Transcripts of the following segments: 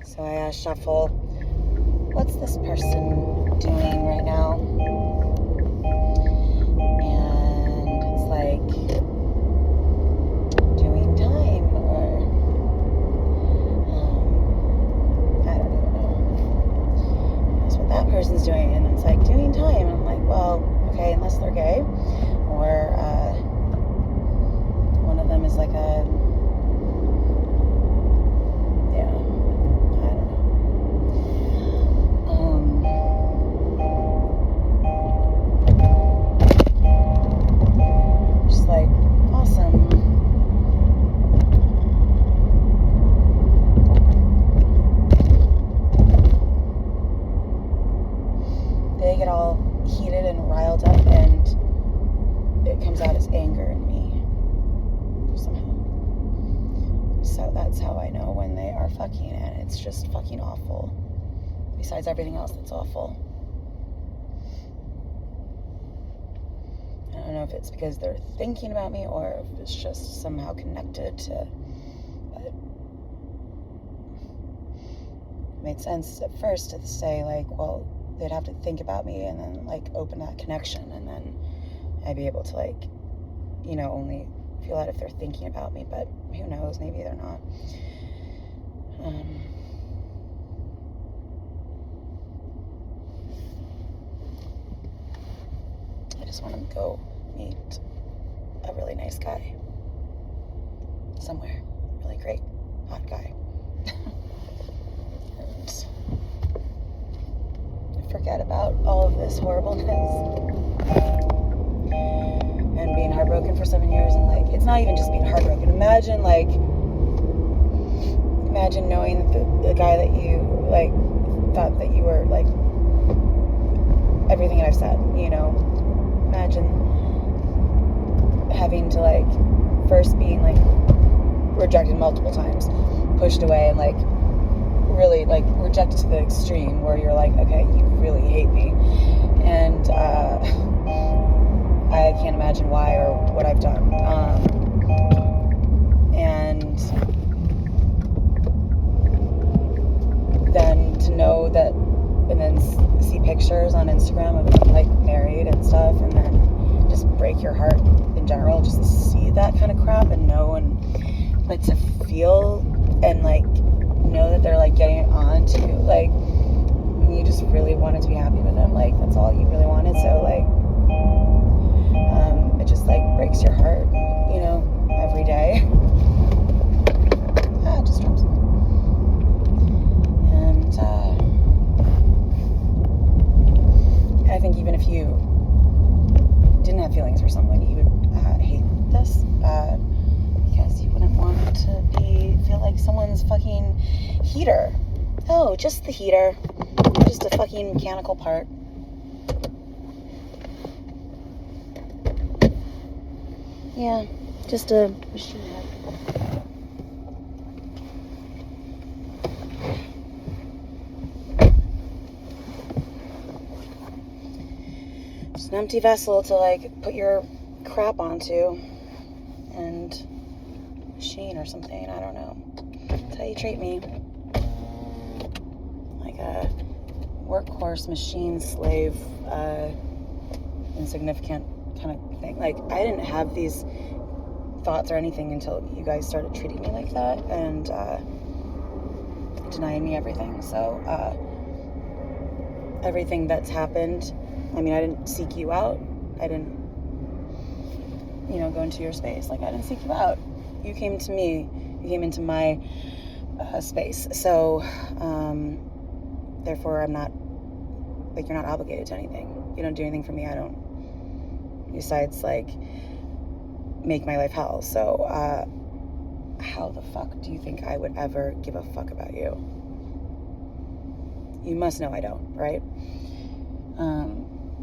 So I shuffle, what's this person doing right now? And it's like doing time, or I don't even know. That's what that person's doing, and it's like doing time. And I'm like, well, okay, unless they're gay, or one of them is like a, yeah, I don't know. Just like, awesome. They get all heated and riled up, and it comes out as anger in me somehow. So that's how I know when they are fucking, and it's just fucking awful. Besides everything else that's awful. I don't know if it's because they're thinking about me or if it's just somehow connected to, but it made sense at first to say, like, well, they'd have to think about me and then, like, open that connection, and then I'd be able to, like, you know, only feel that if they're thinking about me, but who knows, maybe they're not. I just want to go meet a really nice guy somewhere, really great, hot guy, and forget about all of this horribleness and being heartbroken for 7 years. And, like, it's not even just being heartbroken. Imagine knowing that the guy that you, like, thought that you were, like, everything that I've said, you know. Imagine having to, like, first being, like, rejected multiple times, pushed away, and, like, really, like, rejected to the extreme where you're like, okay, you really hate me, and I can't imagine why or what I've done, and then to know that, and then see pictures on Instagram of them, like, married and stuff, and then just break your heart in general, just to see that kind of crap and know, and, like, to feel and, like, know that they're, like, getting it on to, like, you just really wanted to be happy with them, like, that's all you really wanted. So, like, it just, like, breaks your heart, you know, every day. It just drops me. And I think even if you didn't have feelings for someone, you would hate this, because you wouldn't want to feel like someone's fucking heater. Oh, just the heater. Just a fucking mechanical part. Yeah, just a machine head. Just an empty vessel to, like, put your crap onto, and machine or something, I don't know. That's how you treat me. Like a workhorse, machine, slave, insignificant kind of thing. Like, I didn't have these thoughts or anything until you guys started treating me like that and denying me everything. So everything that's happened, I mean, I didn't seek you out. I didn't, you know, go into your space. Like, I didn't seek you out. You came to me. You came into my space. So therefore, I'm not, like, you're not obligated to anything. You don't do anything for me. I don't, besides, like, make my life hell. So how the fuck do you think I would ever give a fuck about you? You must know I don't, right?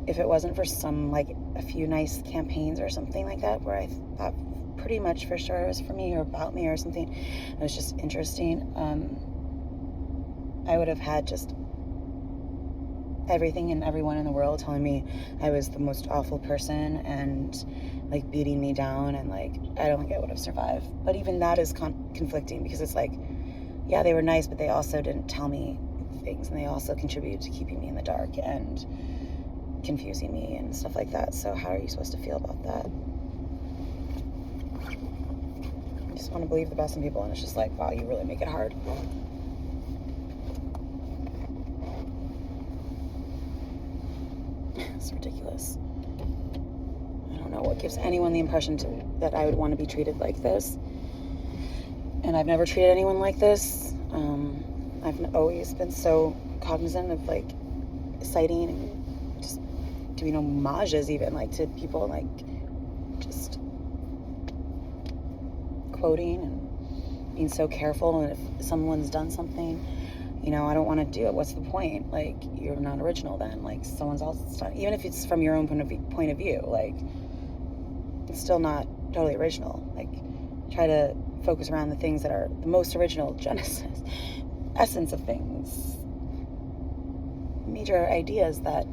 If it wasn't for some, like, a few nice campaigns or something like that, where I thought pretty much for sure it was for me or about me or something, it was just interesting, I would have had just everything and everyone in the world telling me I was the most awful person and, like, beating me down, and, like, I don't think I would have survived. But even that is conflicting, because it's like, yeah, they were nice, but they also didn't tell me things, and they also contributed to keeping me in the dark and confusing me and stuff like that. So how are you supposed to feel about that? I just want to believe the best in people, and it's just like, wow, you really make it hard. It's ridiculous. I don't know what gives anyone the impression that I would want to be treated like this. And I've never treated anyone like this. I've always been so cognizant of like citing and just doing homages even like to people, like just quoting and being so careful. And if someone's done something, you know, I don't want to do it. What's the point? Like, you're not original then. Like, someone's else done, even if it's from your own point of view, like, it's still not totally original. Like, try to focus around the things that are the most original genesis, essence of things, major ideas that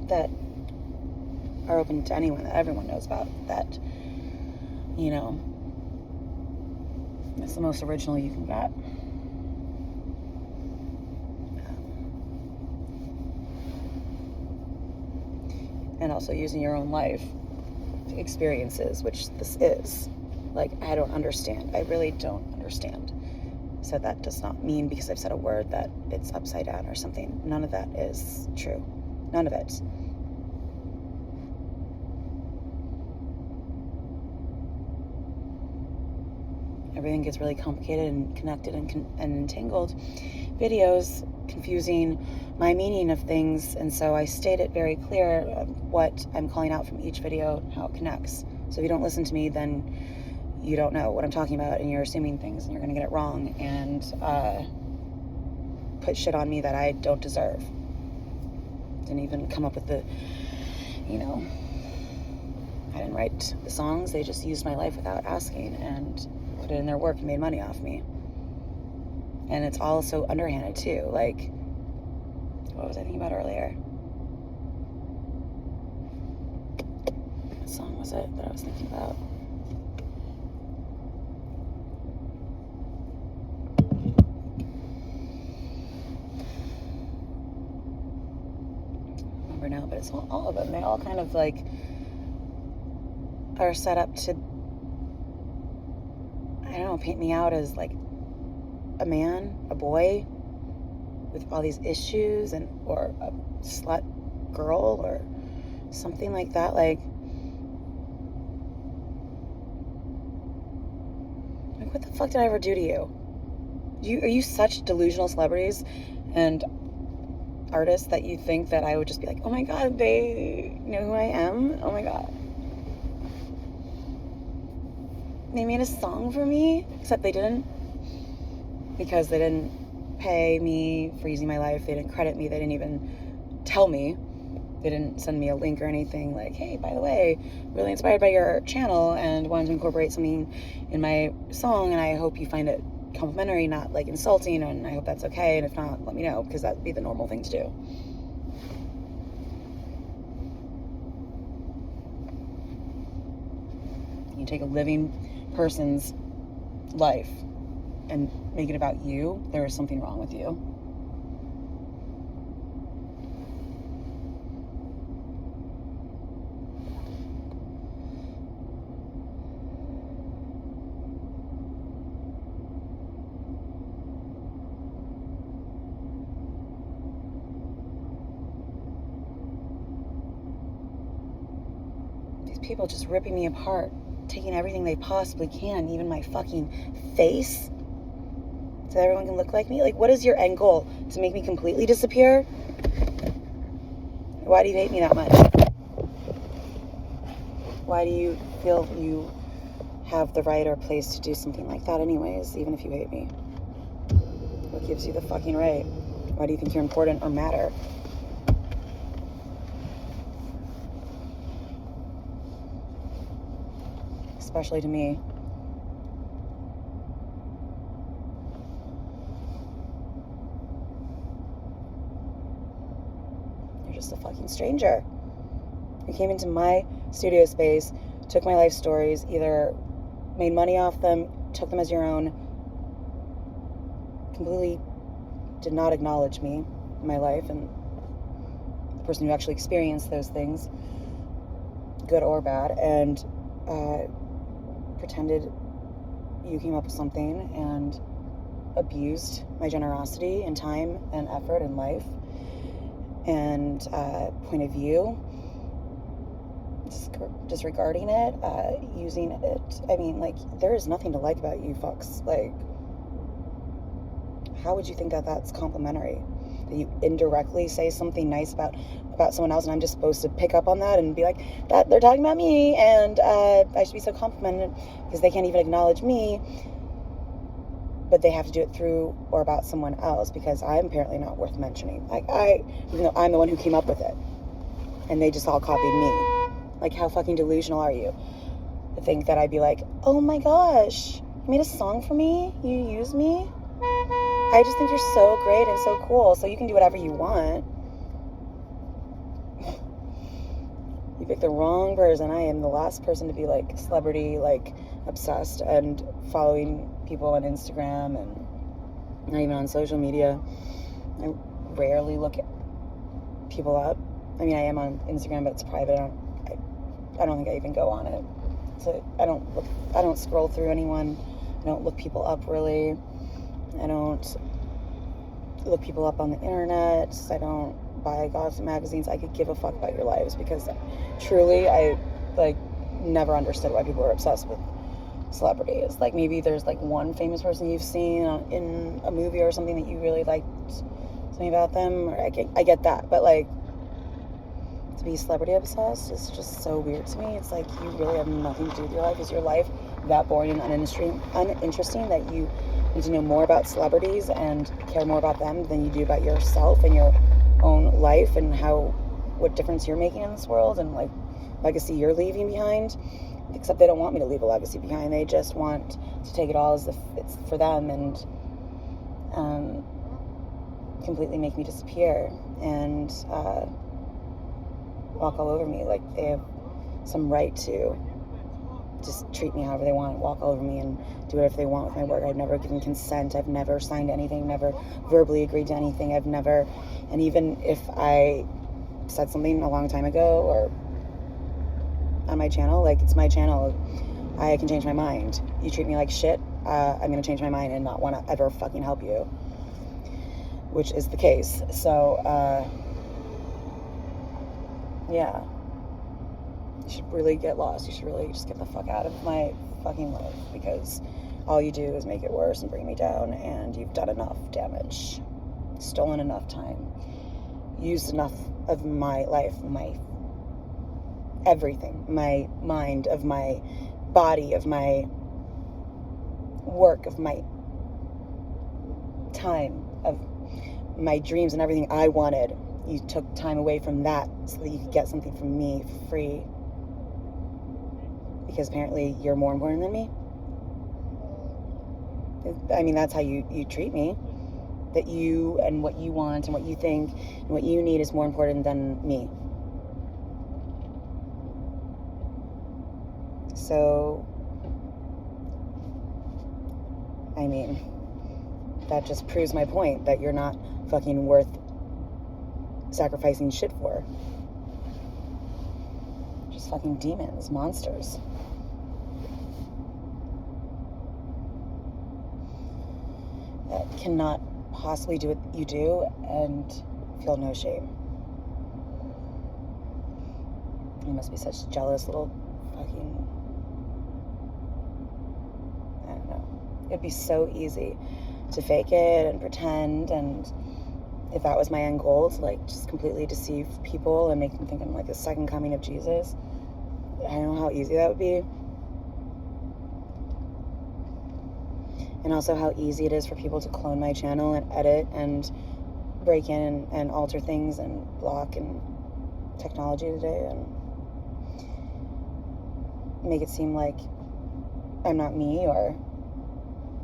that are open to anyone, that everyone knows about, that, you know, it's the most original you can get. And also using your own life experiences, which this is. Like, I don't understand. I really don't understand. So that does not mean because I've said a word that it's upside down or something. None of that is true. None of it. Everything gets really complicated and connected and entangled. Videos confusing my meaning of things, and so I state it very clear what I'm calling out from each video, how it connects. So if you don't listen to me, then you don't know what I'm talking about, and you're assuming things, and you're going to get it wrong, and put shit on me that I don't deserve. Didn't even come up with the, you know, I didn't write the songs. They just used my life without asking and put it in their work and made money off me. And it's all so underhanded too. Like, what was I thinking about earlier? What song was it that I was thinking about? I don't remember now, but it's all of them. They all kind of like are set up to, I don't know, paint me out as like a man, a boy with all these issues, and or a slut girl or something like that. Like what the fuck did I ever do to you? Are you such delusional celebrities and artists that you think that I would just be like, oh my god, they know who I am? Oh my god. They made a song for me, except they didn't, because they didn't pay me for using my life. They didn't credit me. They didn't even tell me. They didn't send me a link or anything like, hey, by the way, really inspired by your channel and wanted to incorporate something in my song, and I hope you find it complimentary, not like insulting, and I hope that's okay, and if not, let me know, because that would be the normal thing to do. You take a living person's life and make it about you, there is something wrong with you. These people just ripping me apart, taking everything they possibly can, even my fucking face, so that everyone can look like me. Like, what is your end goal? To make me completely disappear? Why do you hate me that much? Why do you feel you have the right or place to do something like that anyways, even if you hate me? What gives you the fucking right? Why do you think you're important or matter? Especially to me. You're just a fucking stranger. You came into my studio space, took my life stories, either made money off them, took them as your own, completely did not acknowledge me in my life and the person who actually experienced those things, good or bad, and pretended you came up with something and abused my generosity and time and effort and life and point of view, disregarding it, using it. I mean, like, there is nothing to like about you fucks. Like, how would you think that that's complimentary? That you indirectly say something nice about someone else, and I'm just supposed to pick up on that and be like, that they're talking about me, and I should be so complimented because they can't even acknowledge me, but they have to do it through or about someone else because I'm apparently not worth mentioning. Like, even though I'm the one who came up with it, and they just all copied me. Like, how fucking delusional are you to think that I'd be like, oh my gosh, you made a song for me? You use me? I just think you're so great and so cool, so you can do whatever you want. You picked the wrong person. I am the last person to be, like, celebrity, like, obsessed and following people on Instagram and not even on social media. I rarely look at people up. I mean, I am on Instagram, but it's private. I don't think I even go on it. So I don't scroll through anyone. I don't look people up, really. I don't look people up on the internet. I don't buy gossip magazines. I could give a fuck about your lives because truly I, like, never understood why people are obsessed with celebrities. Like, maybe there's, like, one famous person you've seen in a movie or something that you really liked something about them, or I get that, but, like, to be celebrity obsessed is just so weird to me. It's like you really have nothing to do with your life. Is your life that boring and uninteresting that you need to know more about celebrities and care more about them than you do about yourself and your own life and what difference you're making in this world and, like, legacy you're leaving behind? Except they don't want me to leave a legacy behind. They just want to take it all as if it's for them and completely make me disappear and walk all over me. Like, they have some right to just treat me however they want, walk all over me and do whatever they want with my work. I've never given consent. I've never signed anything, never verbally agreed to anything. And even if I said something a long time ago or on my channel, like, it's my channel. I can change my mind. You treat me like shit, I'm going to change my mind and not want to ever fucking help you, which is the case. So, yeah. You should really get lost. You should really just get the fuck out of my fucking life because all you do is make it worse and bring me down, and you've done enough damage, stolen enough time, used enough of my life, my everything, my mind, of my body, of my work, of my time, of my dreams and everything I wanted. You took time away from that so that you could get something from me for free because apparently you're more important than me. I mean, that's how you treat me. That you and what you want and what you think and what you need is more important than me. So, I mean, that just proves my point that you're not fucking worth sacrificing shit for. Just fucking demons, monsters. That cannot possibly do what you do and feel no shame. You must be such jealous little fucking, I don't know. It'd be so easy to fake it and pretend, and if that was my end goal, to, like, just completely deceive people and make them think I'm, like, the second coming of Jesus. I don't know how easy that would be. And also how easy it is for people to clone my channel and edit and break in and alter things and block and technology today and make it seem like I'm not me or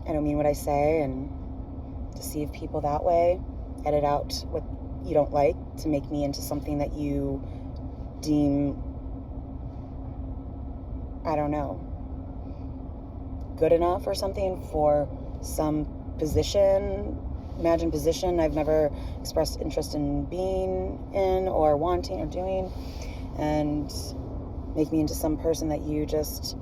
I don't mean what I say, and deceive people that way. Edit out what you don't like to make me into something that you deem, I don't know, good enough or something for some imagined position I've never expressed interest in being in or wanting or doing, and make me into some person that you just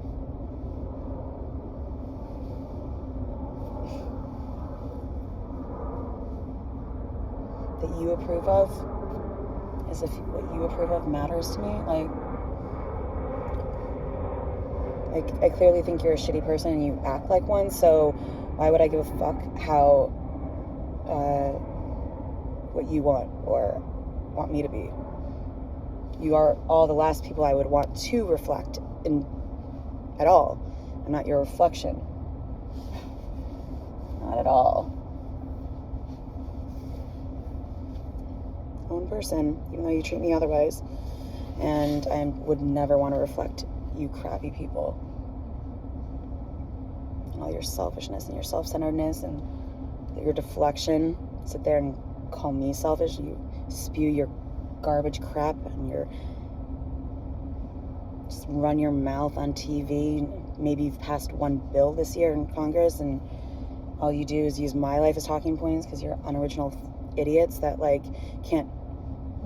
that you approve of, as if what you approve of matters to me. I clearly think you're a shitty person and you act like one, so why would I give a fuck how what you want or want me to be? You are all the last people I would want to reflect in at all. I'm not your reflection. Not at all. Own person, even though you treat me otherwise. And I would never want to reflect you crappy people. And all your selfishness and your self-centeredness and your deflection. Sit there and call me selfish. You spew your garbage crap and just run your mouth on TV. Maybe you've passed one bill this year in Congress and all you do is use my life as talking points because you're unoriginal idiots that can't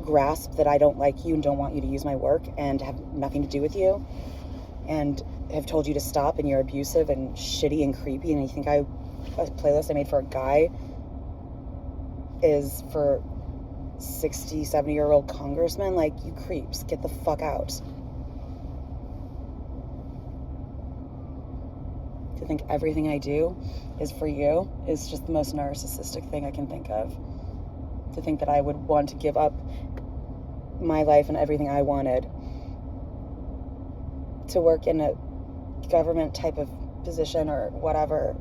grasp that I don't like you and don't want you to use my work and have nothing to do with you, and have told you to stop, and you're abusive and shitty and creepy, and you think a playlist I made for a guy is for 60, 70-year-old congressmen. You creeps, get the fuck out. To think everything I do is for you is just the most narcissistic thing I can think of. To think that I would want to give up my life and everything I wanted to work in a government type of position or whatever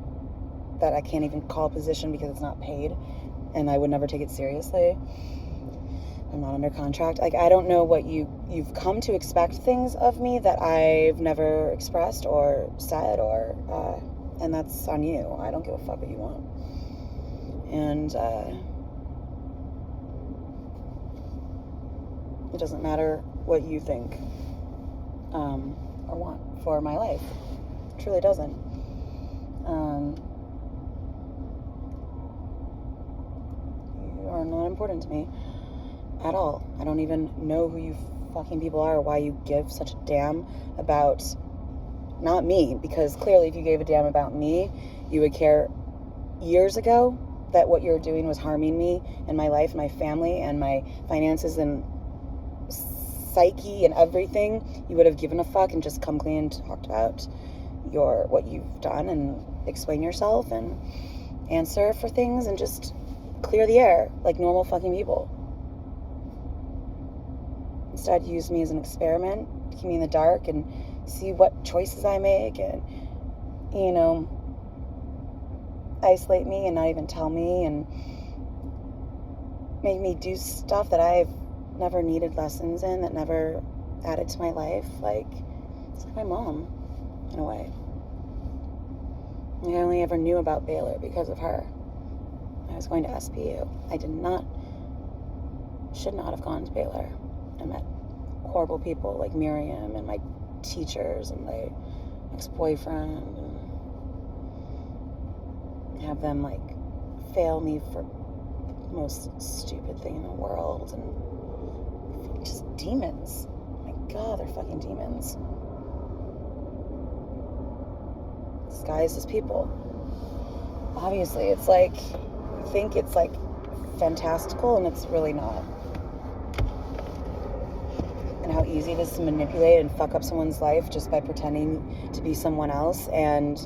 that I can't even call a position because it's not paid and I would never take it seriously. I'm not under contract. I don't know what you've come to expect things of me that I've never expressed or said and that's on you. I don't give a fuck what you want. And it doesn't matter what you think or want for my life. It truly doesn't. You are not important to me at all. I don't even know who you fucking people are or why you give such a damn about not me, because clearly if you gave a damn about me, you would care years ago that what you're doing was harming me and my life and my family and my finances and psyche and everything. You would have given a fuck and just come clean and talked about what you've done and explain yourself and answer for things and just clear the air like normal fucking people. Instead, use me as an experiment, keep me in the dark and see what choices I make and, isolate me and not even tell me and make me do stuff that I've never needed lessons in, that never added to my life. It's like my mom, in a way. I only ever knew about Baylor because of her. I was going to SPU. I should not have gone to Baylor. I met horrible people like Miriam and my teachers and my ex-boyfriend, and have them fail me for the most stupid thing in the world, and just demons. My God, they're fucking demons. Disguised as people. Obviously, it's you think it's fantastical, and it's really not. And how easy it is to manipulate and fuck up someone's life just by pretending to be someone else and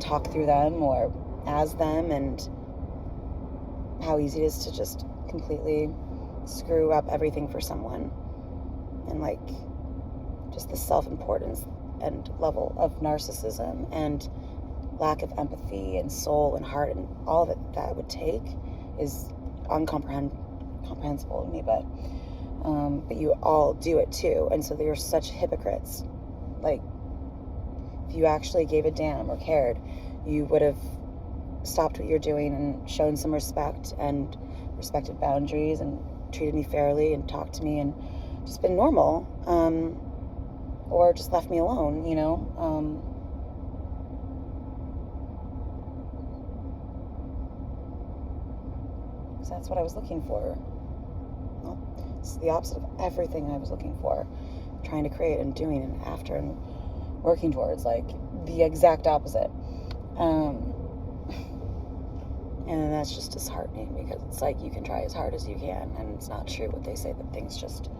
talk through them or as them, and how easy it is to just completely screw up everything for someone. And just the self-importance and level of narcissism and lack of empathy and soul and heart and all of it that would take is incomprehensible to me, but you all do it too, and so you're such hypocrites. If you actually gave a damn or cared, you would have stopped what you're doing and shown some respect and respected boundaries and treated me fairly and talked to me and just been normal, or just left me alone, that's what I was looking for. Well, it's the opposite of everything I was looking for, trying to create and doing and after and working towards, like the exact opposite. And that's just disheartening, because it's like you can try as hard as you can, and it's not true what they say that things just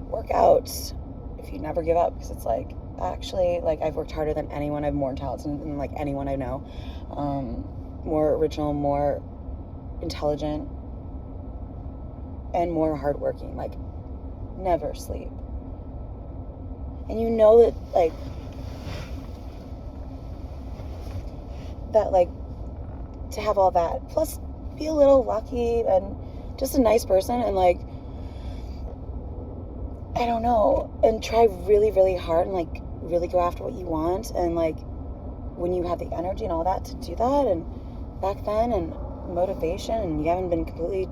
work out if you never give up, because it's like, actually, like, I've worked harder than anyone. I'm more talented than like anyone I know, more original, more intelligent, and more hardworking. Like, never sleep. And you know that, like, to have all that, plus be a little lucky and just a nice person, and like, I don't know, and try really, really hard and like really go after what you want, and like when you have the energy and all that to do that, and back then, and motivation, and you haven't been completely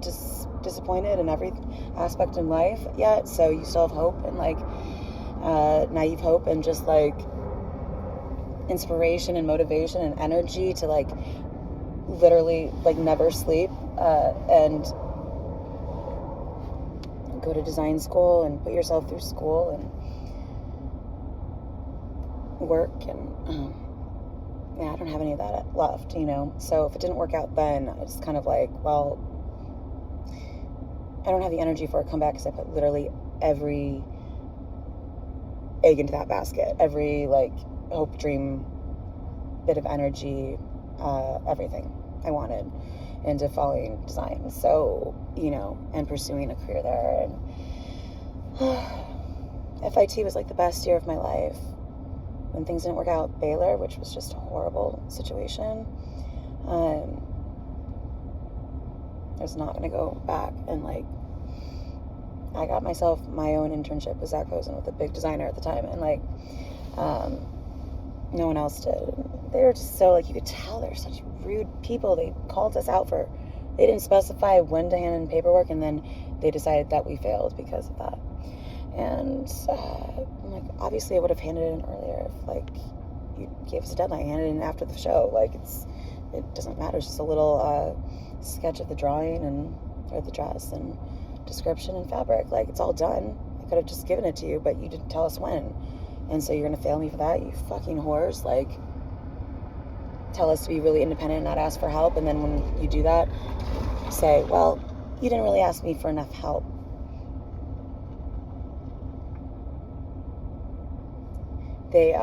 disappointed in every aspect in life yet, so you still have hope, and like naive hope, and just like inspiration and motivation and energy to like literally like never sleep, and go to design school and put yourself through school and work, and yeah, I don't have any of that left, so if it didn't work out then, it's kind of like, well, I don't have the energy for a comeback, because I put literally every egg into that basket, every like hope, dream, bit of energy, everything I wanted into following design, so and pursuing a career there. And FIT was like the best year of my life. When things didn't work out, Baylor, which was just a horrible situation, I was not going to go back, and like I got myself my own internship with Zach Posen, with a big designer at the time, and like no one else did. They were just so, like, you could tell they're such rude people. They called us out they didn't specify when to hand in paperwork, and then they decided that we failed because of that. And I'm like, obviously I would have handed it in earlier if like you gave us a deadline. Handed it in after the show. Like, it doesn't matter. It's just a little sketch of the drawing or the dress and description and fabric. Like, it's all done. I could have just given it to you, but you didn't tell us when. And so you're gonna fail me for that, you fucking whores. Like, tell us to be really independent and not ask for help, and then when you do that, say, well, you didn't really ask me for enough help. They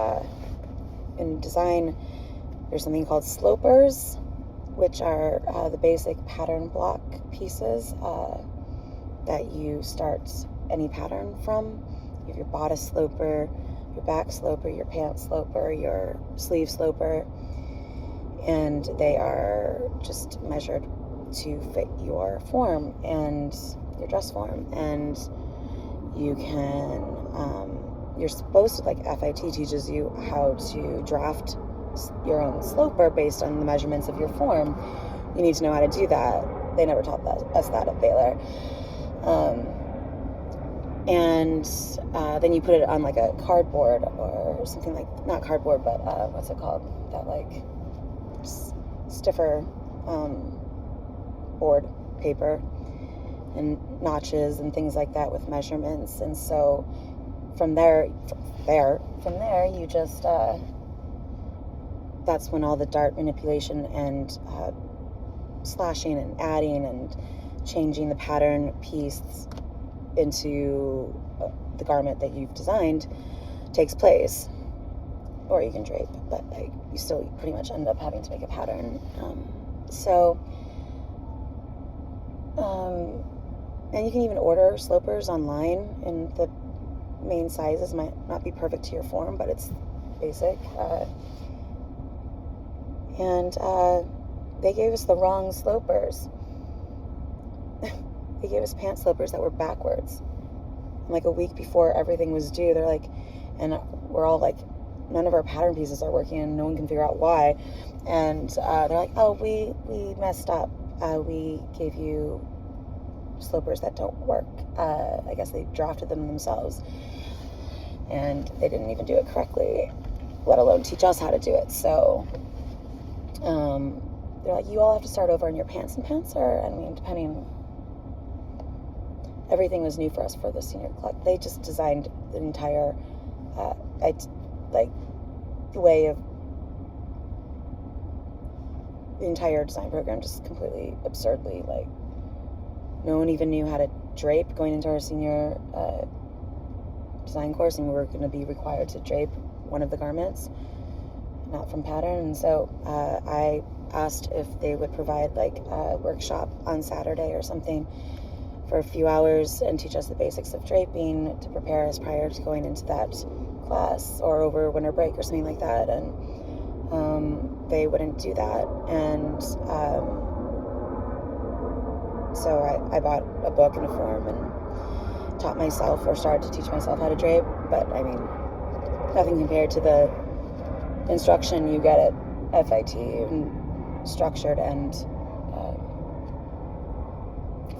in design, there's something called slopers, which are the basic pattern block pieces that you start any pattern from. You have your bodice sloper, your back sloper, your pants sloper, your sleeve sloper, and they are just measured to fit your form and your dress form. And you can you're supposed to, like, FIT teaches you how to draft your own sloper based on the measurements of your form. You need to know how to do that. They never taught us that at Baylor. And then you put it on like a cardboard or something, like, not cardboard, but what's it called? That like stiffer board paper, and notches and things like that with measurements. And so from there you just that's when all the dart manipulation and slashing and adding and changing the pattern piece into the garment that you've designed takes place. Or you can drape, but like, you still pretty much end up having to make a pattern. And you can even order slopers online, and the main sizes might not be perfect to your form, but it's basic. And they gave us the wrong slopers. They gave us pant slopers that were backwards. And like a week before everything was due, they're like, and we're all like, none of our pattern pieces are working, and no one can figure out why. And they're like, oh, we messed up. We gave you slopers that don't work. I guess they drafted them themselves, and they didn't even do it correctly, let alone teach us how to do it. So they're like, you all have to start over in your pants, and pants are, I mean, depending, everything was new for us for the senior class. They just designed the entire, the entire design program just completely absurdly, like, no one even knew how to drape going into our senior design course, and we were going to be required to drape one of the garments, not from pattern. And so I asked if they would provide like a workshop on Saturday or something for a few hours and teach us the basics of draping to prepare us prior to going into that class, or over winter break or something like that. And they wouldn't do that. And so I bought a book and a form and taught myself, or started to teach myself how to drape. But I mean, nothing compared to the instruction you get at FIT, and structured and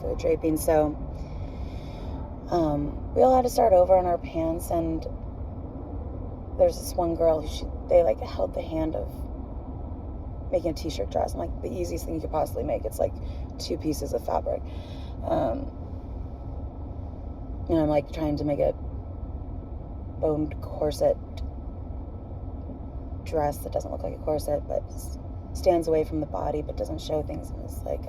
for draping. So we all had to start over on our pants, and there's this one girl who they like held the hand of making a t-shirt dress. I'm like, the easiest thing you could possibly make. It's like 2 pieces of fabric. And I'm like trying to make a boned corset dress that doesn't look like a corset, but stands away from the body, but doesn't show things. And it's like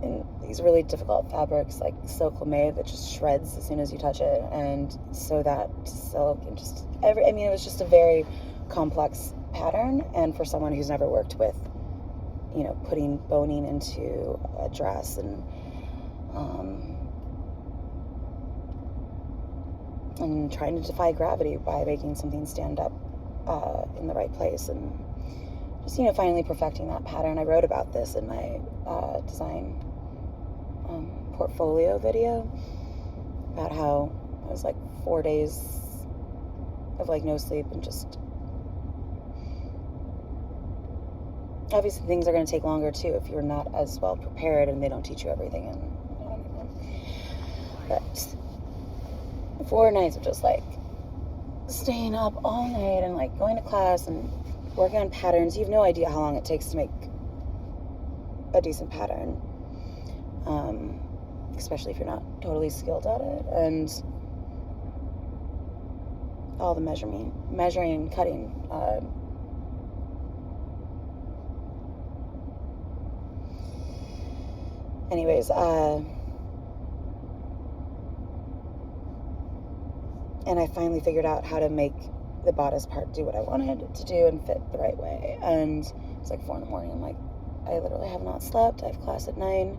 in these really difficult fabrics, like silk lame, that just shreds as soon as you touch it. And so that silk and just it was just a very complex pattern. And for someone who's never worked with, putting boning into a dress and trying to defy gravity by making something stand up in the right place, and just finally perfecting that pattern. I wrote about this in my design portfolio video, about how it was like 4 days of like no sleep, and just obviously things are going to take longer too if you're not as well prepared and they don't teach you everything. But 4 nights of just like staying up all night and like going to class and working on patterns. You have no idea how long it takes to make a decent pattern, especially if you're not totally skilled at it. And all the measuring, cutting, anyways, and I finally figured out how to make the bodice part do what I wanted it to do and fit the right way. And it's like 4 a.m. I'm like, I literally have not slept. I have class at 9.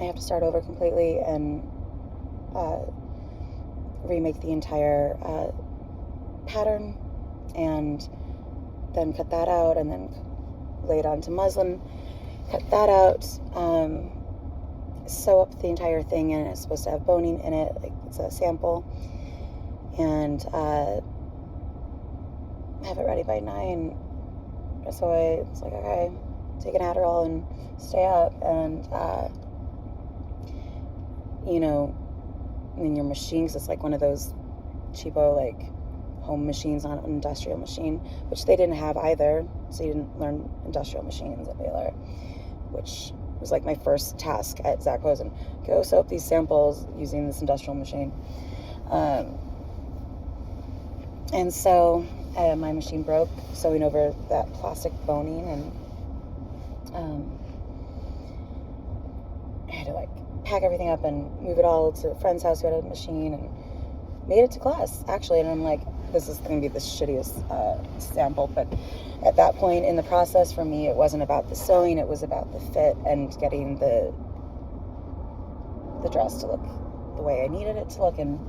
I have to start over completely and remake the entire pattern, and then cut that out, and then lay it onto muslin, cut that out, sew up the entire thing, and it's supposed to have boning in it, like it's a sample, and have it ready by 9. So it's like, okay, take an Adderall and stay up. And in your machine, because it's like one of those cheapo like home machines on an industrial machine, which they didn't have either, so you didn't learn industrial machines at Baylor, which was like my first task at Zach Rosen. Go sew up these samples using this industrial machine. And so my machine broke sewing over that plastic boning, and I had to like pack everything up and move it all to a friend's house who had a machine, and made it to class actually. And I'm like, this is going to be the shittiest sample, but at that point in the process for me, it wasn't about the sewing, it was about the fit and getting the dress to look the way I needed it to look and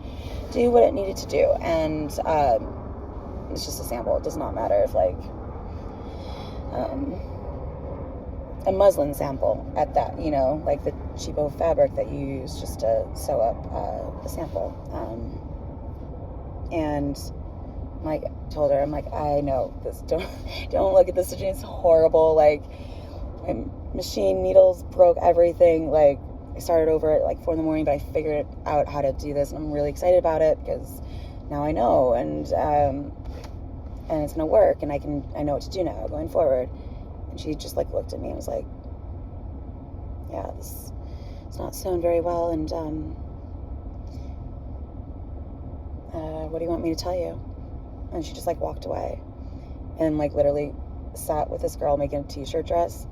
do what it needed to do. And it's just a sample. It does not matter if like a muslin sample at that, like the cheapo fabric that you use just to sew up the sample. And like told her, I'm like, I know this, don't look at this, it's horrible. Like my machine needles broke everything. Like I started over at like 4 a.m, but I figured out how to do this, and I'm really excited about it because now I know, and it's gonna work, and I know what to do now going forward. And she just like looked at me and was like, yeah, this it's not sewn very well, and what do you want me to tell you? And she just like walked away and like literally sat with this girl making a t-shirt dress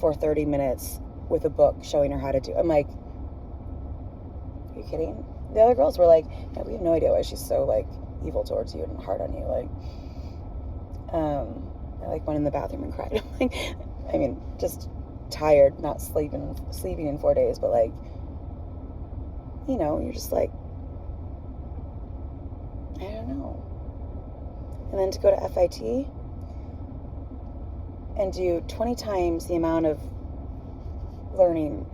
for 30 minutes with a book showing her how to do. I'm like, are you kidding? The other girls were like, yeah, we have no idea why she's so like evil towards you and hard on you. Like, I like went in the bathroom and cried. I'm like, I mean, just tired, not sleeping in 4 days, but like, you know, you're just like, I don't know. And then to go to FIT and do 20 times the amount of learning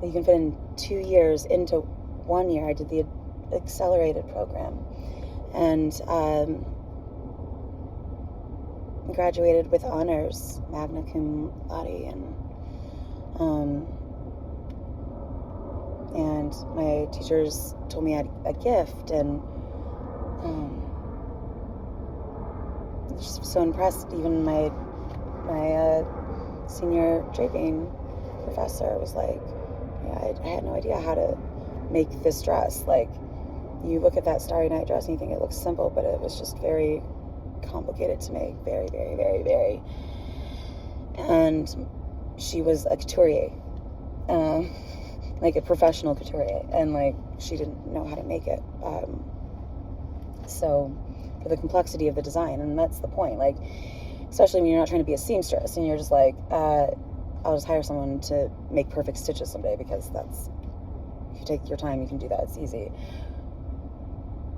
that you can fit in 2 years into 1 year. I did the accelerated program and graduated with honors, magna cum laude, and my teachers told me I had a gift, and just so impressed. Even my senior draping professor was like, yeah, I had no idea how to make this dress. Like, you look at that Starry Night dress and you think it looks simple, but it was just very complicated to make, very, very, very, very. And she was a couturier, like a professional couturier, and like she didn't know how to make it. So for the complexity of the design, and that's the point, like, especially when you're not trying to be a seamstress and you're just like, I'll just hire someone to make perfect stitches someday, because that's, if you take your time, you can do that. It's easy.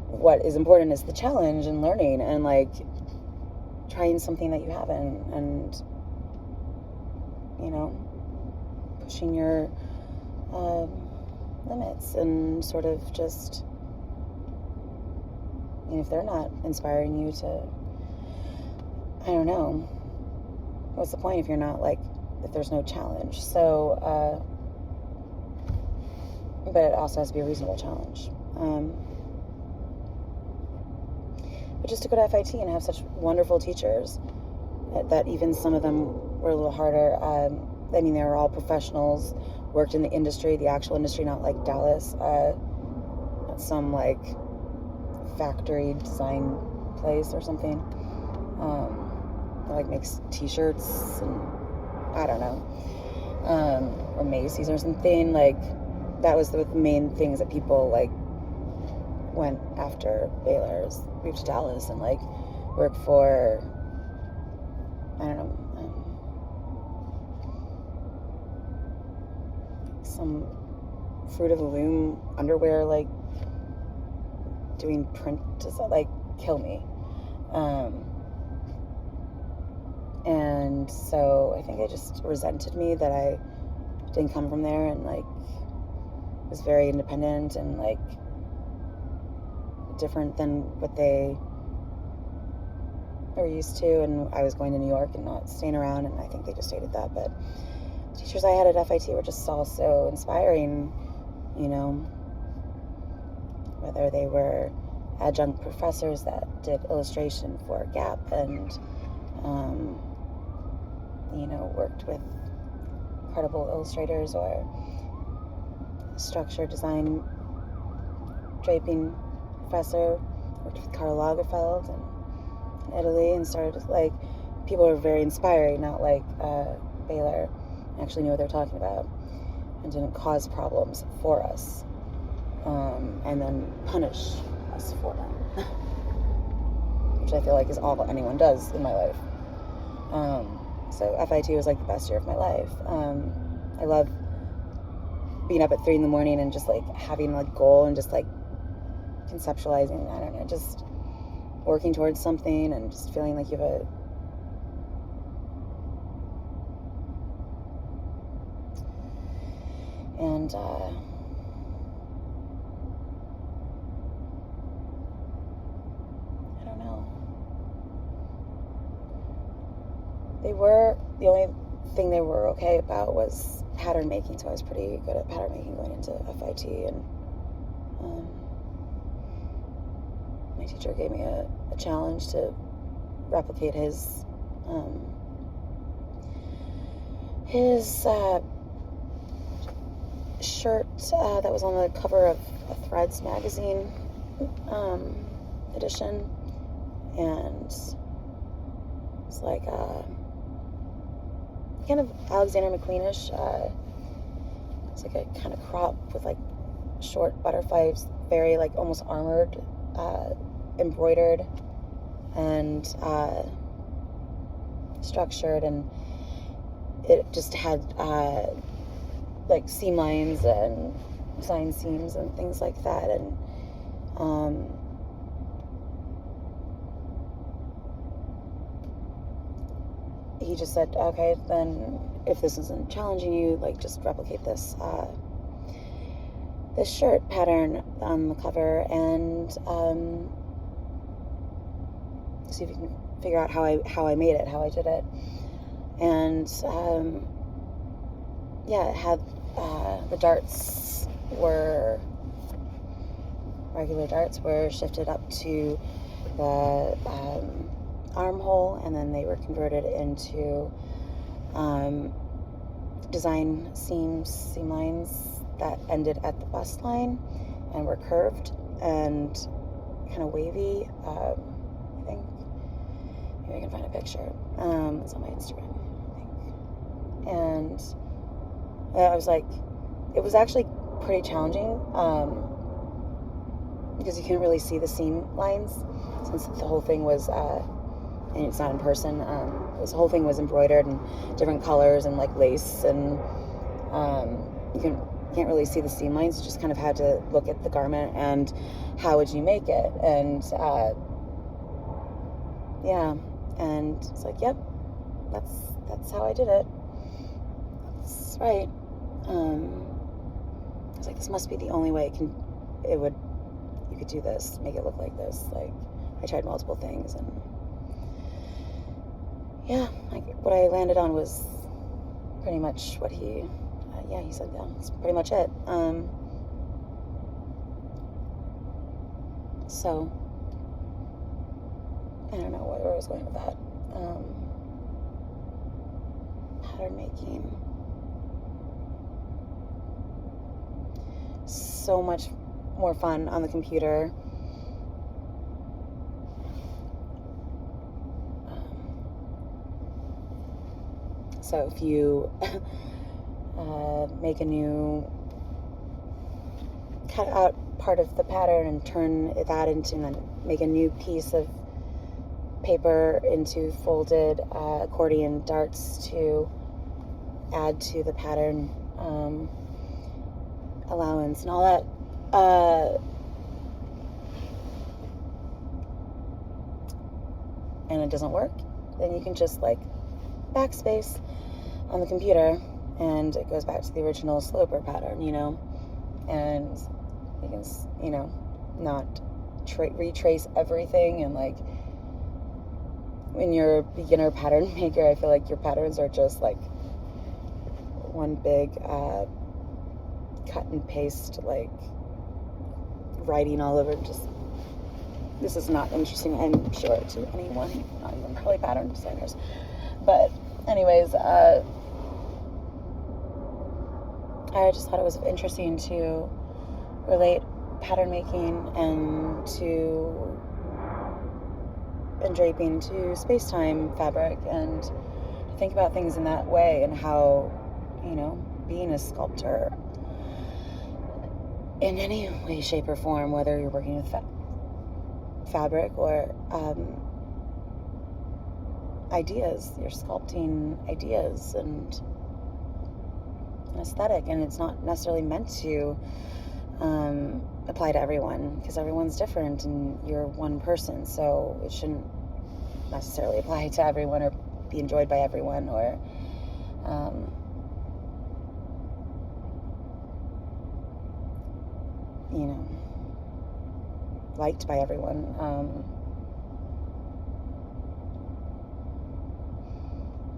What is important is the challenge and learning and like trying something that you haven't, and you know, pushing your limits, and sort of just, you know, if they're not inspiring you to, I don't know, what's the point if you're not like, if there's no challenge? So but it also has to be a reasonable challenge. But just to go to FIT and have such wonderful teachers, that even some of them were a little harder. I mean, they were all professionals, worked in the industry, the actual industry, not like Dallas, at some like factory design place or something. That like makes t-shirts and I don't know, or Macy's or something. Like, that was the main things that people like went after Baylor, moved to Dallas and like work for, I don't know, some Fruit of the Loom underwear, like doing print design, like kill me. And so I think it just resented me that I didn't come from there, and like was very independent and like different than what they are used to. And I was going to New York and not staying around, and I think they just stated that. But teachers I had at FIT were just all so inspiring, you know, whether they were adjunct professors that did illustration for Gap and you know, worked with incredible illustrators, or structure design draping professor, worked with Karl Lagerfeld in Italy, and started like, people were very inspiring, not like Baylor actually knew what they were talking about and didn't cause problems for us, and then punish us for them, which I feel like is all anyone does in my life. So FIT was like the best year of my life. I love being up at 3 a.m. and just like having a goal and just like conceptualizing, I don't know, just working towards something and just feeling like you have a and I don't know. The only thing they were okay about was pattern making, so I was pretty good at pattern making going into FIT, and my teacher gave me a challenge to replicate his his shirt that was on the cover of a Threads magazine edition, and it's like kind of Alexander McQueen-ish. It's like a kind of crop with like short butterflies, very like almost armored, embroidered and structured, and it just had like seam lines and design seams and things like that, and he just said, okay, then if this isn't challenging you, like just replicate this this shirt pattern on the cover, and see if you can figure out how I made it, how I did it. And yeah, it had the darts were regular darts were shifted up to the armhole, and then they were converted into design seam lines that ended at the bust line and were curved and kind of wavy. I think maybe I can find a picture. It's on my Instagram, I think. And I was like, it was actually pretty challenging because you couldn't really see the seam lines, since the whole thing was and it's not in person. This whole thing was embroidered in different colors and like lace, and you can't really see the seam lines. You just kind of had to look at the garment and how would you make it. And yeah, and it's like, yep, that's how I did it. That's right. I was like, this must be the only way you could do this, make it look like this. Like, I tried multiple things, and yeah, like what I landed on was pretty much what he said, yeah, that's pretty much it. So I don't know where I was going with that. Pattern making. So much more fun on the computer. So if you cut out part of the pattern and turn that into, and then make a new piece of paper into folded accordion darts to add to the pattern allowance and all that, and it doesn't work, then you can just like backspace on the computer and it goes back to the original sloper pattern, and you can, not retrace everything. And like, when you're a beginner pattern maker, I feel like your patterns are just like one big cut and paste, like writing all over. Just, this is not interesting, I'm sure, to anyone, not even probably pattern designers. But anyways, I just thought it was interesting to relate pattern making and draping to space-time fabric, and to think about things in that way, and how, being a sculptor in any way, shape, or form, whether you're working with fabric or ideas, you're sculpting ideas and an aesthetic, and it's not necessarily meant to apply to everyone, because everyone's different and you're one person, so it shouldn't necessarily apply to everyone or be enjoyed by everyone, or liked by everyone.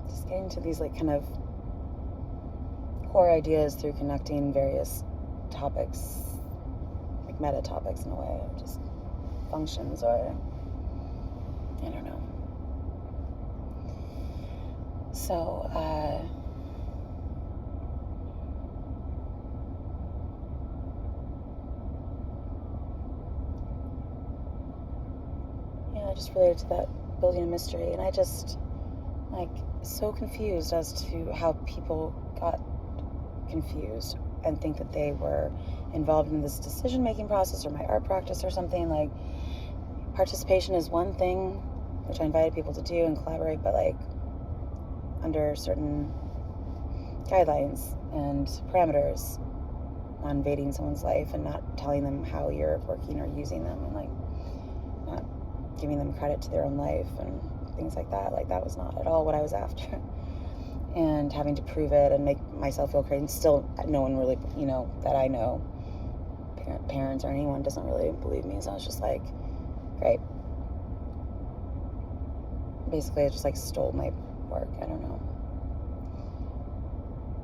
Just getting to these like kind of core ideas through connecting various topics, like meta topics in a way, or just functions, or I don't know. So just related to that building a mystery. And I just, like, so confused as to how people got confused and think that they were involved in this decision-making process or my art practice or something. Like, participation is one thing, which I invited people to do and collaborate, but, like, under certain guidelines and parameters, not invading someone's life and not telling them how you're working or using them, and, like, not giving them credit to their own life and things like that. Like, that was not at all what I was after. And having to prove it and make myself feel crazy. And still, no one really, that I know, parents or anyone, doesn't really believe me. So I was just like, great. Basically, I just, like, stole my work. I don't know.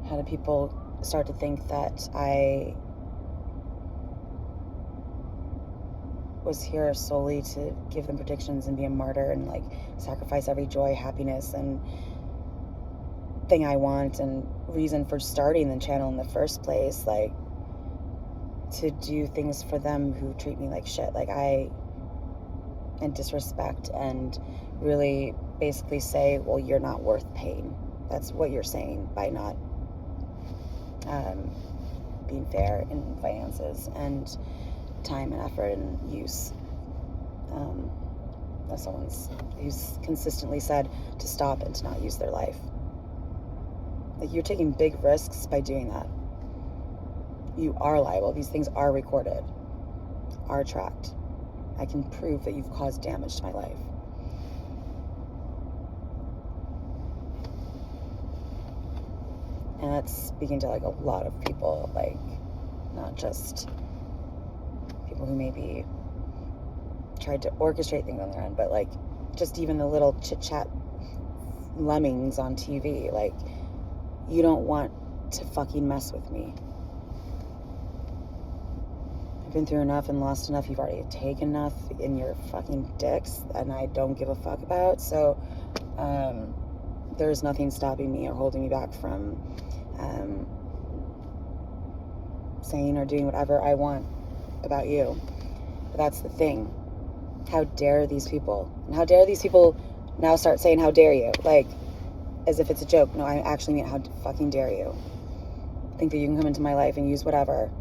How do people start to think that I was here solely to give them predictions and be a martyr and, like, sacrifice every joy, happiness, and thing I want and reason for starting the channel in the first place, like, to do things for them who treat me like shit, like, and disrespect, and really basically say, well, you're not worth paying. That's what you're saying by not being fair in finances and time and effort and use. As someone who's consistently said to stop and to not use their life. Like, you're taking big risks by doing that. You are liable. These things are recorded, are tracked. I can prove that you've caused damage to my life. And that's speaking to, like, a lot of people, like, not just people who maybe tried to orchestrate things on their end, but, like, just even the little chit-chat lemmings on TV. Like, you don't want to fucking mess with me. I've been through enough and lost enough. You've already taken enough in your fucking dicks, and I don't give a fuck about. So, there's nothing stopping me or holding me back from saying or doing whatever I want about you. But that's the thing. How dare these people? And how dare these people now start saying, how dare you? Like, as if it's a joke. No, I actually mean, how fucking dare you? Think that you can come into my life and use whatever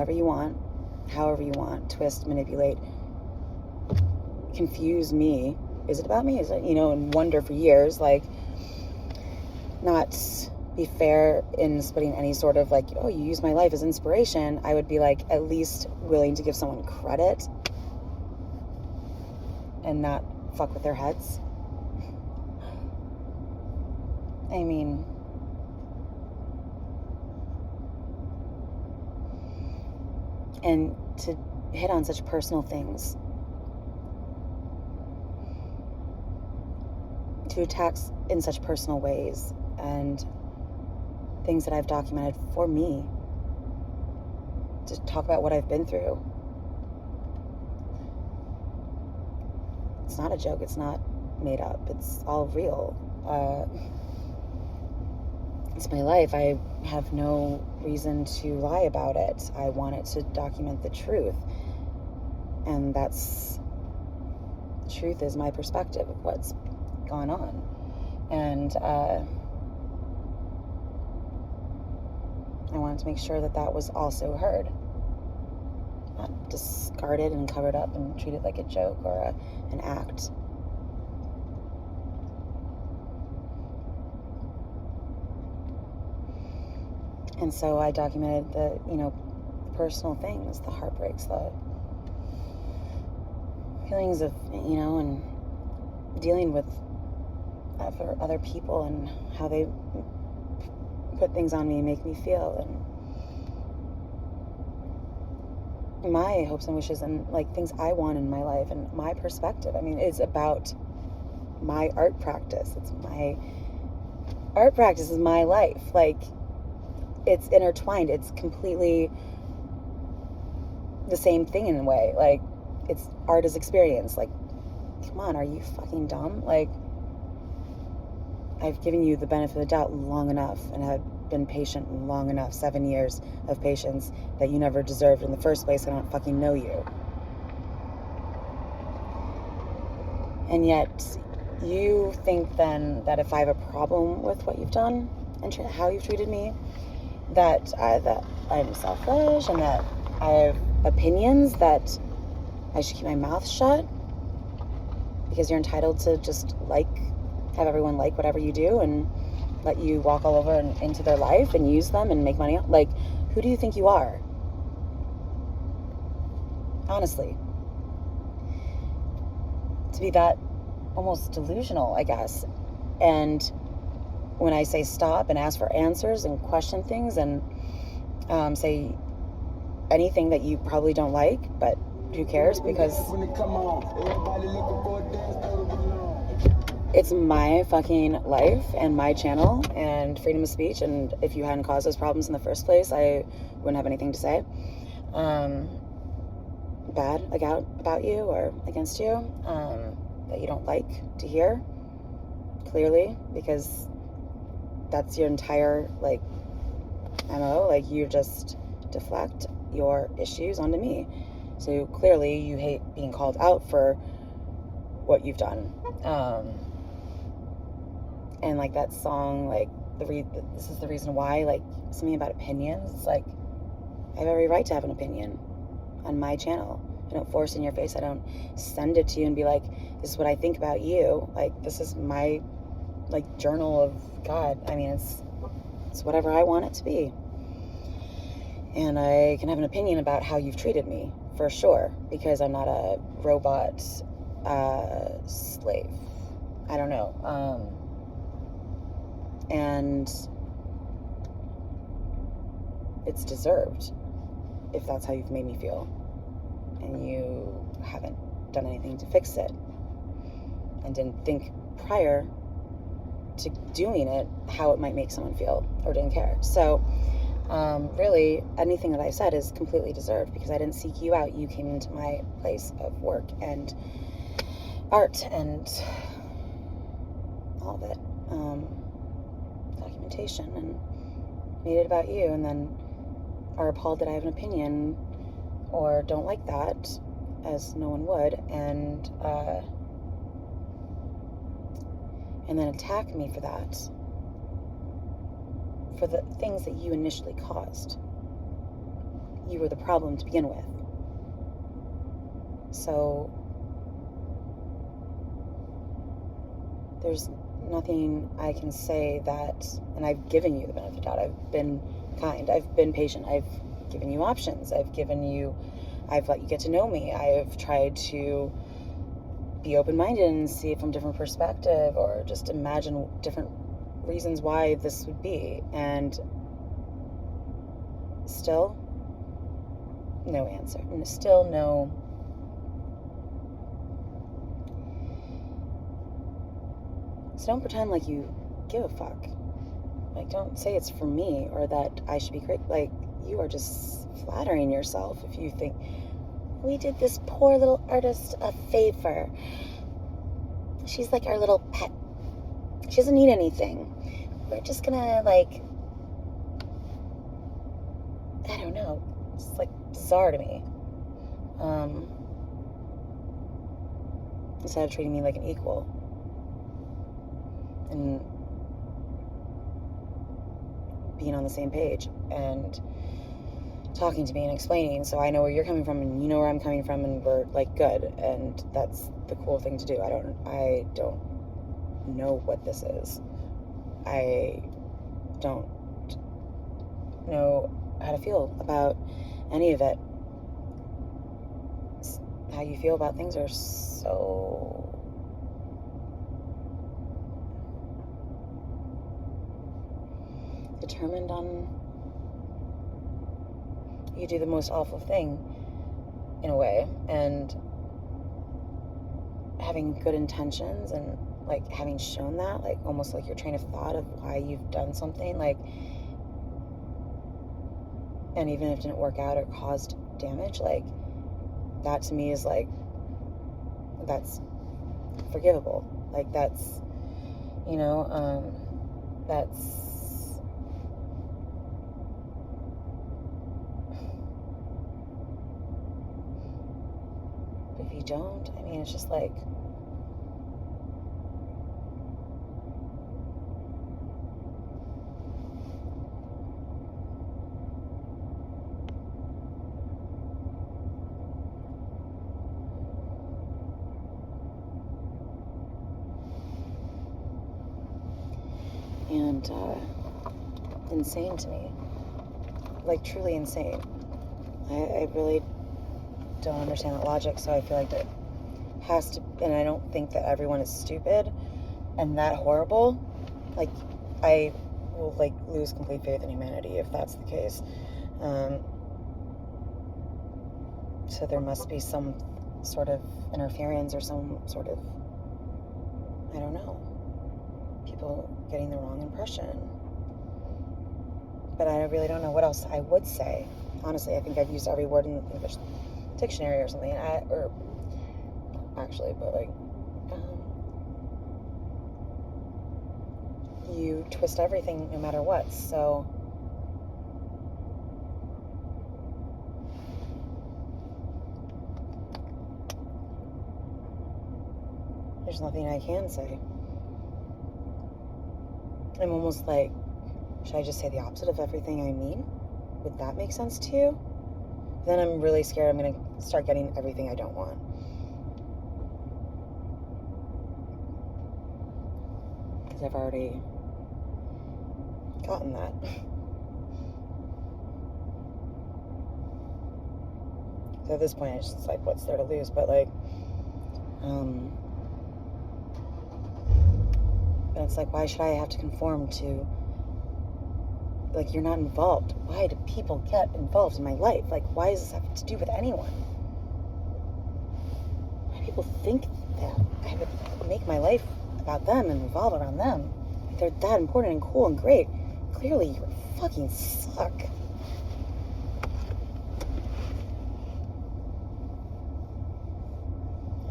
you want, however you want, twist, manipulate, confuse me. Is it about me? Is it, and wonder for years, like, not be fair in splitting any sort of, like, oh, you use my life as inspiration. I would be, like, at least willing to give someone credit and not fuck with their heads. I mean, and to hit on such personal things, to attack in such personal ways, and things that I've documented for me, to talk about what I've been through. It's not a joke. It's not made up. It's all real. It's my life. I have no reason to lie about it. I wanted to document the truth. And truth is my perspective of what's gone on. And I wanted to make sure that that was also heard. Not discarded and covered up and treated like a joke or an act. And so I documented the, personal things, the heartbreaks, the feelings of, and dealing with other people and how they put things on me and make me feel, and my hopes and wishes and, like, things I want in my life and my perspective. I mean, it's about my art practice. It's my art practice is my life. Like, it's intertwined. It's completely the same thing in a way. Like, it's art as experience. Like, come on, are you fucking dumb? Like, I've given you the benefit of the doubt long enough and have been patient long enough, 7 years of patience that you never deserved in the first place. I don't fucking know you. And yet you think then that if I have a problem with what you've done and how you've treated me, that I'm selfish and that I have opinions, that I should keep my mouth shut because you're entitled to just have everyone like whatever you do and let you walk all over and into their life and use them and make money. Like, who do you think you are? Honestly. To be that almost delusional, I guess. And when I say stop and ask for answers and question things and say anything that you probably don't like, but who cares, because it's my fucking life and my channel and freedom of speech, and if you hadn't caused those problems in the first place, I wouldn't have anything to say bad about you or against you that you don't like to hear, clearly, because that's your entire MO. You just deflect your issues onto me. So clearly you hate being called out for what you've done. And that song, this is the reason why, something about opinions. It's I have every right to have an opinion on my channel. I don't force it in your face. I don't send it to you and be like, this is what I think about you. This is my journal of God. I mean, it's whatever I want it to be. And I can have an opinion about how you've treated me, for sure, because I'm not a robot slave. I don't know. And it's deserved if that's how you've made me feel. And you haven't done anything to fix it. And didn't think prior to doing it how it might make someone feel, or didn't care. So really, anything that I said is completely deserved because I didn't seek you out. You came into my place of work and art and all of it, documentation, and made it about you, and then are appalled that I have an opinion or don't like that, as no one would, and then attack me for that, for the things that you initially caused. You were the problem to begin with. So there's nothing I can say that, and I've given you the benefit of the doubt. I've been kind. I've been patient. I've given you options. I've let you get to know me. I've tried to be open-minded and see it from a different perspective, or just imagine different reasons why this would be, and still no answer, and still no. So don't pretend like you give a fuck. Don't say it's for me or that I should be great. You are just flattering yourself if you think we did this poor little artist a favor. She's like our little pet. She doesn't need anything. We're just gonna I don't know. It's bizarre to me. Instead of treating me like an equal and being on the same page and talking to me and explaining, so I know where you're coming from and you know where I'm coming from, and we're good, and that's the cool thing to do. I don't know what this is. I don't know how to feel about any of it. How you feel about things are so determined on, you do the most awful thing in a way, and having good intentions and having shown that, almost your train of thought of why you've done something, and even if it didn't work out or caused damage, that to me is that's forgivable. That's that's, if you don't, I mean, it's just and insane to me. Like, truly insane. I really don't understand that logic, so I feel like there has to, and I don't think that everyone is stupid and that horrible. Like, I will, like, lose complete faith in humanity if that's the case. So there must be some sort of interference or some sort of, I don't know, people getting the wrong impression. But I really don't know what else I would say. Honestly, I think I've used every word in the English dictionary or something. But like, you twist everything no matter what. So there's nothing I can say. I'm almost like, should I just say the opposite of everything I mean? Would that make sense to you? Then I'm really scared I'm going to start getting everything I don't want. Because I've already gotten that. So at this point, it's just like, what's there to lose? But like, it's like, why should I have to conform to, like, you're not involved. Why do people get involved in my life? Like, why does this have to do with anyone? Why do people think that I would make my life about them and revolve around them? Like, they're that important and cool and great. Clearly, you fucking suck.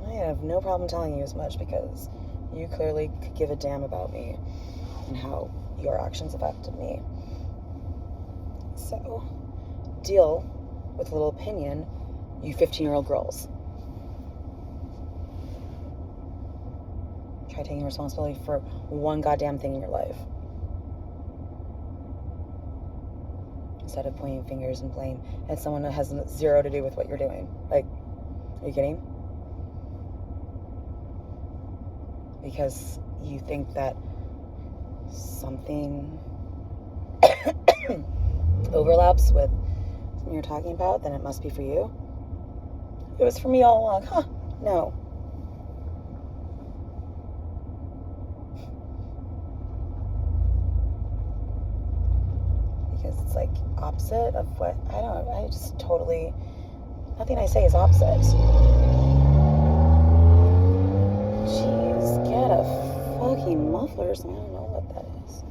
I have no problem telling you as much because you clearly could give a damn about me and how your actions affected me. So, deal with a little opinion, you 15-year-old girls. Try taking responsibility for one goddamn thing in your life. Instead of pointing fingers and blame at someone that has zero to do with what you're doing. Like, are you kidding? Because you think that something overlaps with something you're talking about, then it must be for you. It was for me all along. Huh? No. Because it's like opposite of what, I just totally, nothing I say is opposite. Jeez, get a fucking muffler or something. I don't know what that is.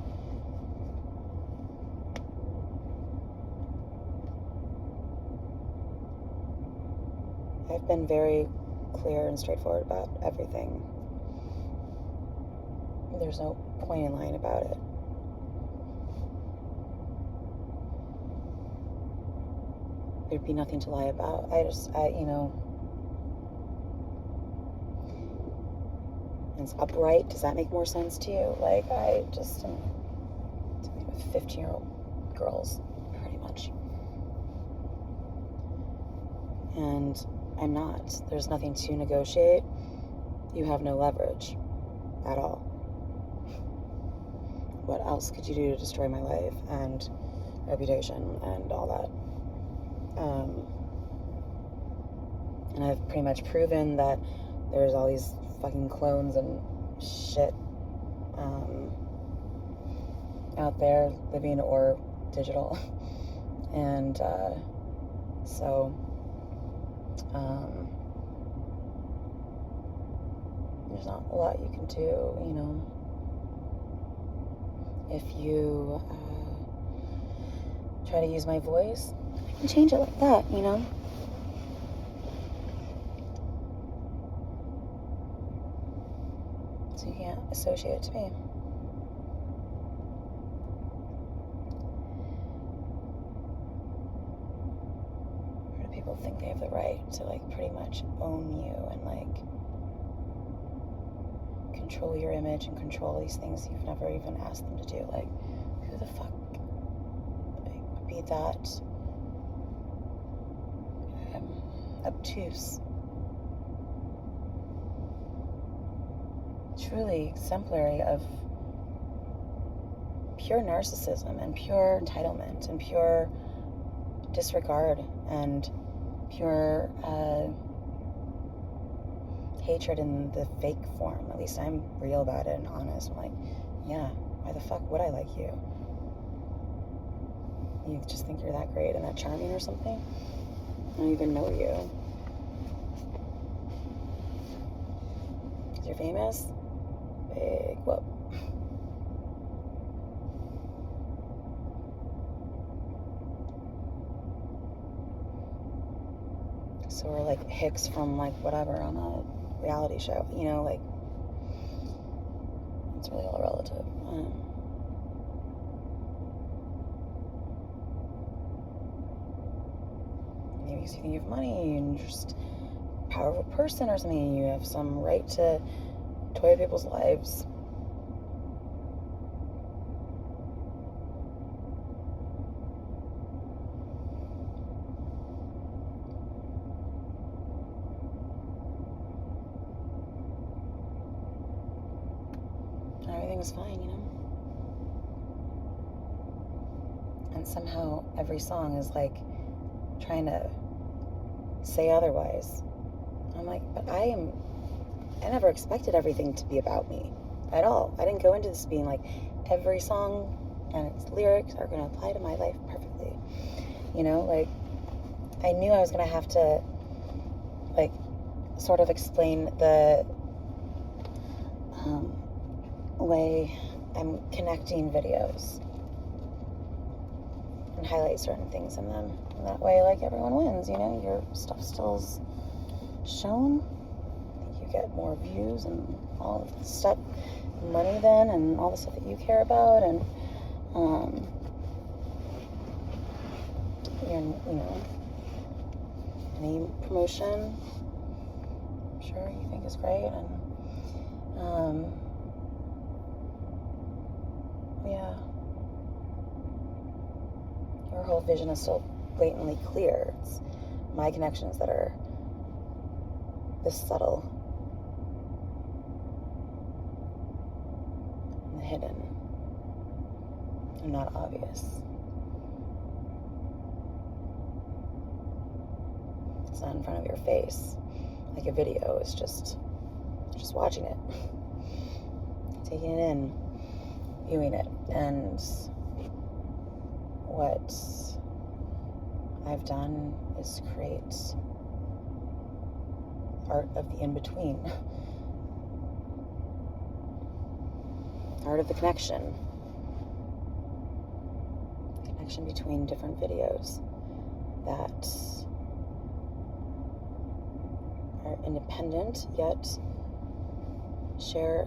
I've been very clear and straightforward about everything. There's no point in lying about it. There'd be nothing to lie about. It's upright. Does that make more sense to you? Like, I just am dealing with 15-year-old girls, pretty much. And I'm not. There's nothing to negotiate. You have no leverage at all. What else could you do to destroy my life and reputation and all that? And I've pretty much proven that there's all these fucking clones and shit out there, living or digital. And so there's not a lot you can do, if you try to use my voice. I can change it like that, So you can't associate it to me. Or do people think they have the right to, like, pretty much own you and, like, control your image and control these things you've never even asked them to do? Like, who the fuck would be that obtuse? Truly exemplary of pure narcissism and pure entitlement and pure disregard and pure hatred in the fake form. At least I'm real about it and honest. I'm like, yeah, why the fuck would I like you? You just think you're that great and that charming or something? I don't even know you. You're famous? Big whoop. So we're like Hicks from like whatever on a reality show, you know, like it's really all relative. Maybe you think you have money and you're just a powerful person or something, you have some right to toy people's lives. Everything's fine, you know? And somehow every song is like trying to say otherwise. I'm like, but I never expected everything to be about me at all. I didn't go into this being like every song and its lyrics are going to apply to my life perfectly. You know, like I knew I was going to have to like sort of explain the way I'm connecting videos and highlight certain things in them. And that way, like, everyone wins, you know? Your stuff still's shown. I think you get more views and all of the stuff, money then, and all the stuff that you care about, and, you know, any promotion, I'm sure you think is great, and, yeah, your whole vision is so blatantly clear. It's my connections that are this subtle and hidden and not obvious. It's not in front of your face like a video. It's just watching it, taking it in, viewing it. And what I've done is create art of the in-between, art of the connection between different videos that are independent yet share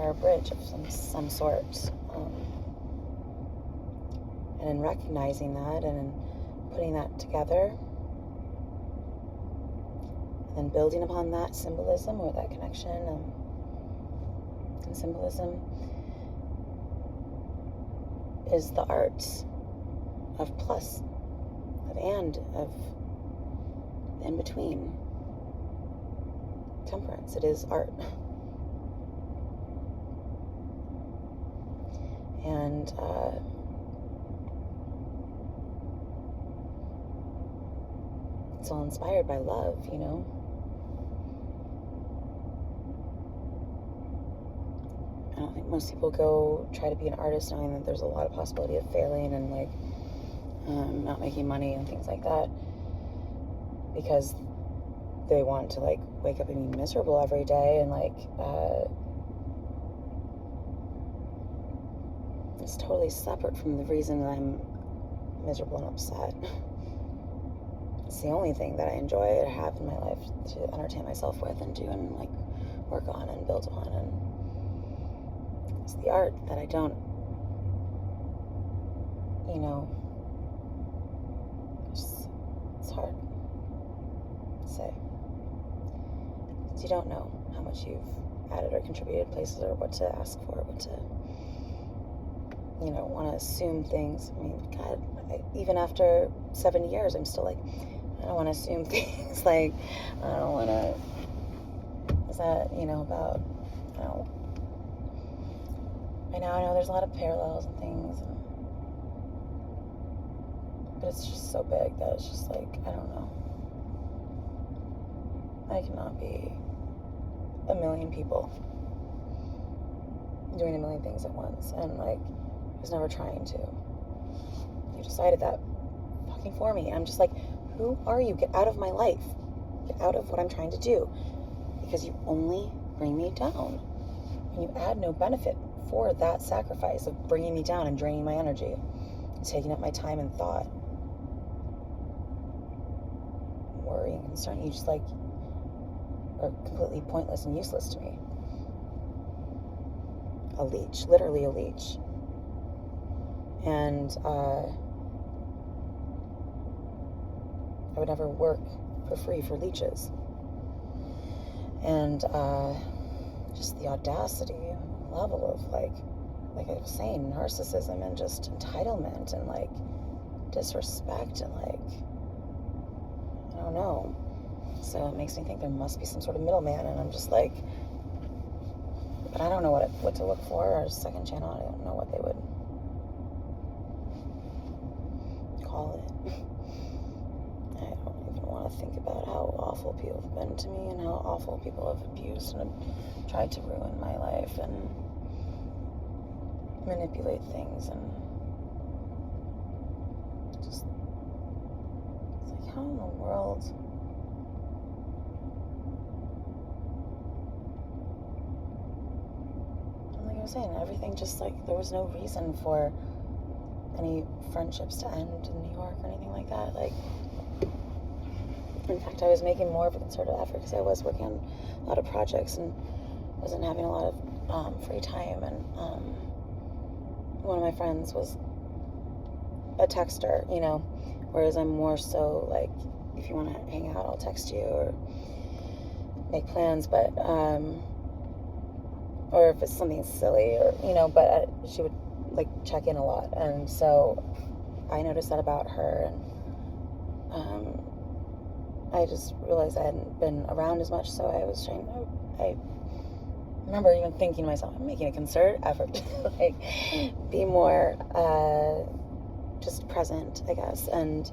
a bridge of some sort. And in recognizing that and in putting that together and then building upon that symbolism or that connection and symbolism is the art of plus, of and, of the in-between. Temperance, it is art. And it's all inspired by love, you know? I don't think most people go try to be an artist knowing that there's a lot of possibility of failing and like not making money and things like that, because they want to like wake up and be miserable every day, and like it's totally separate from the reason that I'm miserable and upset. It's the only thing that I enjoy to have in my life to entertain myself with and do and like work on and build on, and it's the art that I don't, you know, it's hard to say. Because you don't know how much you've added or contributed places, or what to ask for, what to, you know, want to assume things. I mean, God, even after 7 years, I'm still like, I don't want to assume things. Like, I don't want to, is that, you know, about, I don't know, I know there's a lot of parallels and things, but it's just so big that it's just like, I don't know. I cannot be a million people doing a million things at once, and like, I was never trying to. You decided that fucking for me. I'm just like, who are you? Get out of my life. Get out of what I'm trying to do, because you only bring me down, and you add no benefit for that sacrifice of bringing me down and draining my energy, taking up my time and thought, worry and concern. You just like are completely pointless and useless to me. A leech, literally a leech. And I would never work for free for leeches. And just the audacity and level of like I was saying, narcissism and just entitlement and like disrespect and like, I don't know. So it makes me think there must be some sort of middleman, and I'm just like, but I don't know what to look for. Or second channel, I don't know what they would call it. I don't even want to think about how awful people have been to me and how awful people have abused and have tried to ruin my life and manipulate things, and just, it's like, how in the world? Like I was saying, everything just like, there was no reason for any friendships to end in New York or anything like that. Like, in fact, I was making more of a concerted effort because I was working on a lot of projects and wasn't having a lot of free time. And one of my friends was a texter, you know, whereas I'm more so like, if you want to hang out, I'll text you or make plans, but or if it's something silly, or, you know, but she would like check in a lot. And so I noticed that about her, and I just realized I hadn't been around as much, so I remember even thinking to myself, I'm making a concerted effort to like be more just present, I guess, and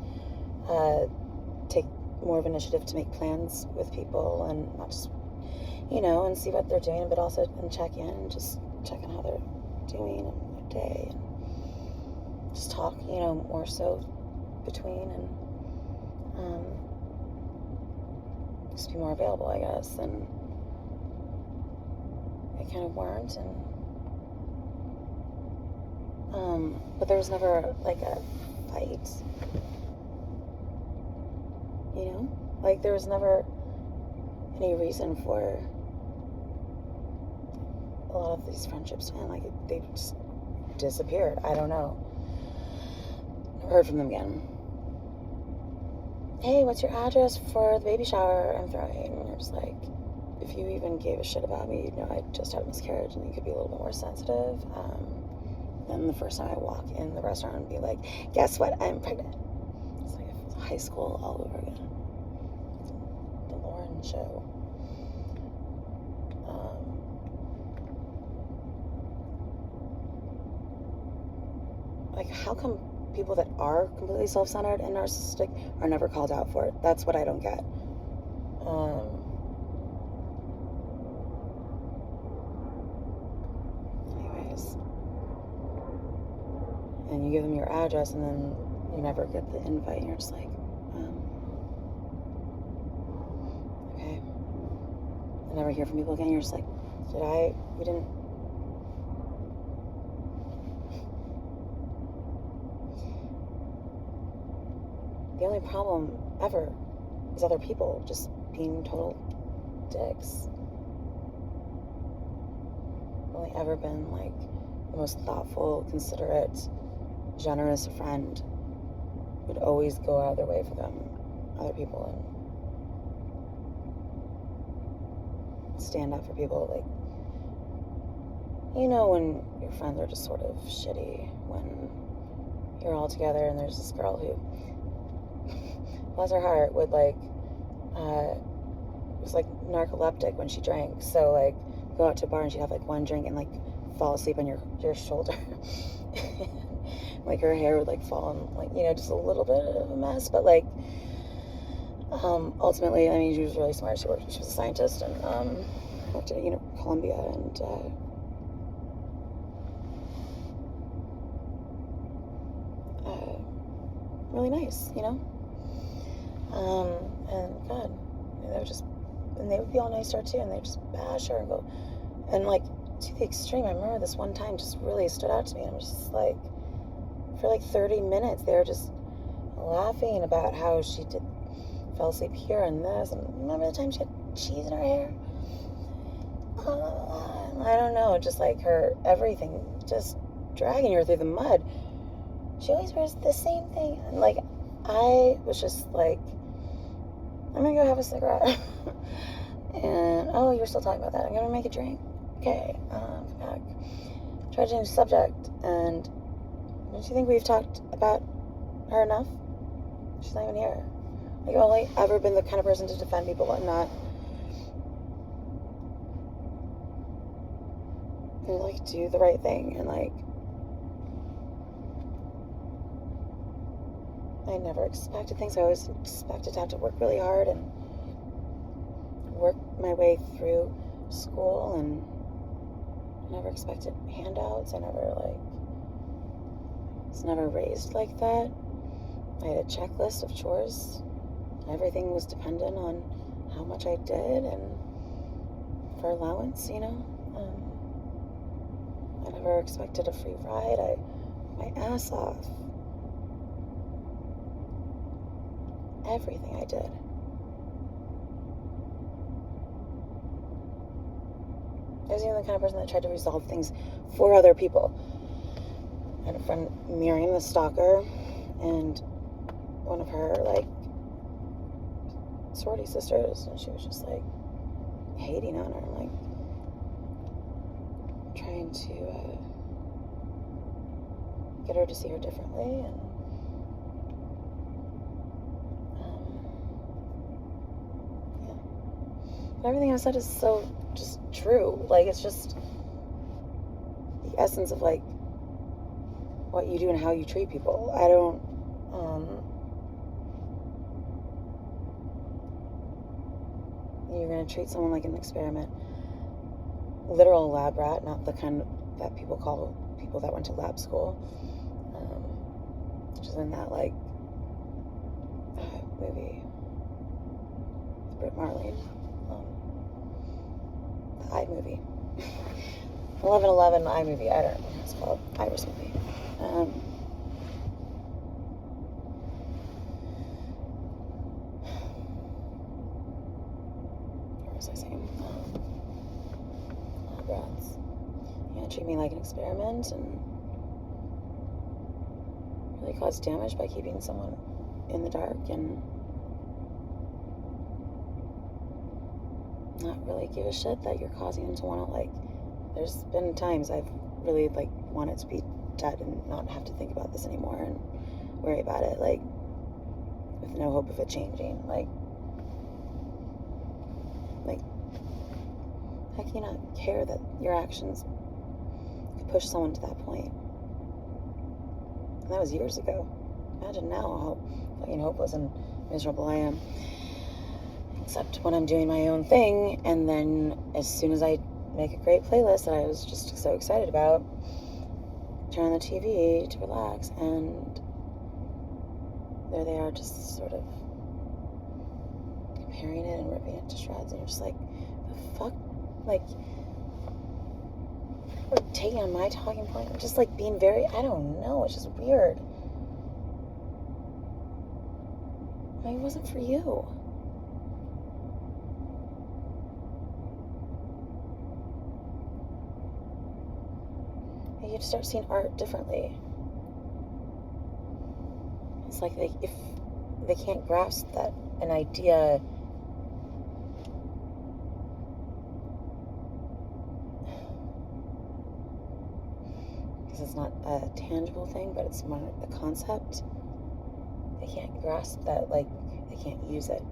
take more of initiative to make plans with people, and not just, you know, and see what they're doing, but also and check in and just check on how they're doing and their day, and just talk, you know, more so between, and just be more available, I guess. And I kind of weren't, and but there was never like a fight, you know, like there was never any reason for a lot of these friendships to end. Like, they just disappeared. I don't know. Never heard from them again. Hey, what's your address for the baby shower I'm throwing? And you're just like, if you even gave a shit about me, you'd know I just had a miscarriage, and you could be a little bit more sensitive. Then the first time I walk in the restaurant and be like, guess what? I'm pregnant. It's like it was high school all over again. The Lauren show. Like, how come people that are completely self-centered and narcissistic are never called out for it? That's what I don't get. Anyways, and you give them your address, and then you never get the invite, and you're just like, okay. I never hear from people again. You're just like, we didn't. The only problem ever is other people just being total dicks. I've only ever been like the most thoughtful, considerate, generous friend. Would always go out of their way for them, other people, and stand up for people. Like, you know, when your friends are just sort of shitty when you're all together, and there's this girl who, bless her heart, would like was like narcoleptic when she drank. So like, go out to a bar and she'd have like one drink and like fall asleep on your shoulder. Like her hair would like fall and like, you know, just a little bit of a mess, but like ultimately, I mean, she was really smart. She was a scientist and worked at Columbia and really nice, you know. And God, they would be all nice to her too, and they would just bash her and go, and like to the extreme. I remember this one time just really stood out to me. And I'm just like, for like 30 minutes, they were just laughing about how she fell asleep here and this. And remember the time she had cheese in her hair? I don't know, just like her everything, just dragging her through the mud. She always wears the same thing. And like, I was just like, I'm gonna go have a cigarette. And, oh, you're still talking about that. I'm gonna make a drink. Okay, back. Try to change the subject. And don't you think we've talked about her enough? She's not even here. Like, I've only ever been the kind of person to defend people and not, and like, do the right thing. And like, I never expected things. I always expected to have to work really hard and work my way through school, and I never expected handouts. I never was never raised like that. I had a checklist of chores. Everything was dependent on how much I did and for allowance, you know. I never expected a free ride. I worked my ass off. Everything I did. I was even the kind of person that tried to resolve things for other people. I had a friend, Miriam, the stalker, and one of her, like, sorority sisters, and she was just, like, hating on her, like, trying to get her to see her differently, and everything I said is so just true. Like, it's just the essence of, like, what you do and how you treat people. I don't, you're going to treat someone like an experiment. Literal lab rat, not the kind that people call people that went to lab school. Which is in that, like, movie with Britt Marlene. iMovie. 1111 iMovie. I don't know what it's called. Iris movie. What was I saying? Brats. Yeah, treat me like an experiment and really cause damage by keeping someone in the dark and not really give a shit that you're causing them to want to, like, there's been times I've really, like, wanted to be dead and not have to think about this anymore and worry about it, like, with no hope of it changing. Like, how can you not care that your actions could push someone to that point? And that was years ago. Imagine now how fucking hopeless and miserable I am. Except when I'm doing my own thing, and then as soon as I make a great playlist that I was just so excited about, turn on the TV to relax, and there they are, just sort of comparing it and ripping it to shreds, and you're just like, the fuck? Like, taking on my talking point, just like being very, I don't know, it's just weird. I mean, it wasn't for you. You have to start seeing art differently. It's like if they can't grasp that an idea because it's not a tangible thing, but it's more like the concept. They can't grasp that, like, they can't use it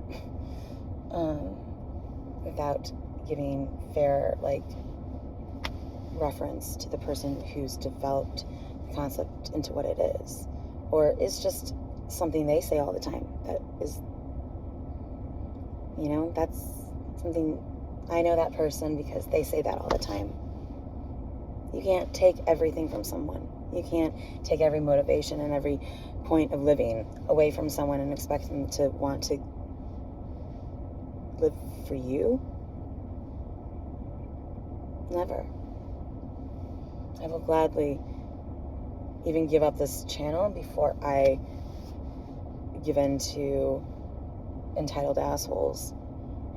without giving fair, like, reference to the person who's developed the concept into what it is, or is just something they say all the time that is, that's something. I know that person because they say that all the time. You can't take everything from someone. You can't take every motivation and every point of living away from someone and expect them to want to live for you. Never. I will gladly even give up this channel before I give in to entitled assholes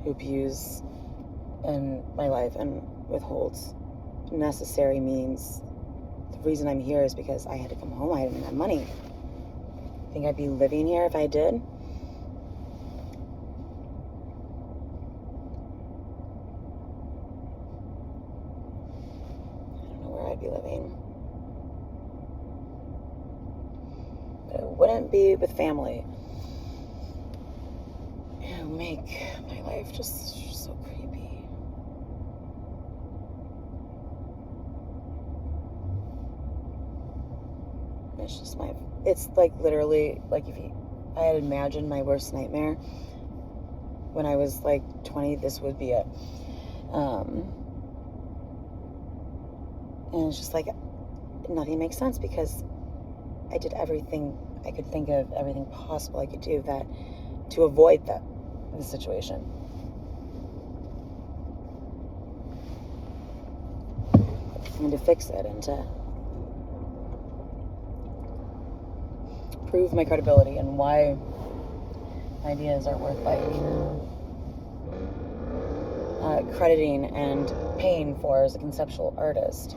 who abuse in my life and withholds necessary means. The reason I'm here is because I had to come home. I didn't have money. Think I'd be living here if I did? I don't know where I'd be living. But it wouldn't be with family. It would make my life just so creepy. It's like literally, like I had imagined my worst nightmare when I was like 20, this would be it. And it's just like, nothing makes sense because I did everything I could think of, everything possible I could do to avoid the situation. And to fix it and to prove my credibility and why ideas are worth crediting and paying for as a conceptual artist.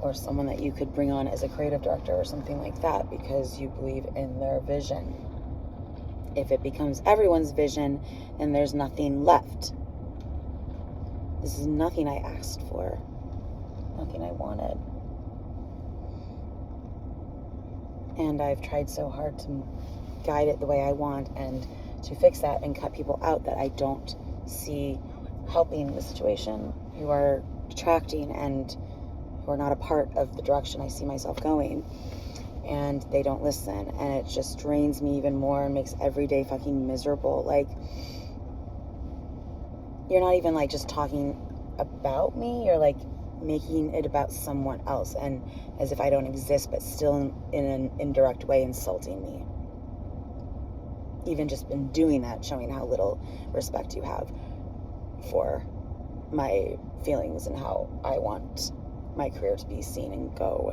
Or someone that you could bring on as a creative director or something like that because you believe in their vision. If it becomes everyone's vision, then there's nothing left. This is nothing I asked for. Nothing I wanted. And I've tried so hard to guide it the way I want and to fix that and cut people out that I don't see helping the situation, who are detracting and who are not a part of the direction I see myself going. And they don't listen, and it just drains me even more and makes every day fucking miserable. Like, you're not even like just talking about me, you're like making it about someone else, and as if I don't exist, but still in an indirect way insulting me. Even just in doing that, showing how little respect you have for my feelings and how I want my career to be seen and go.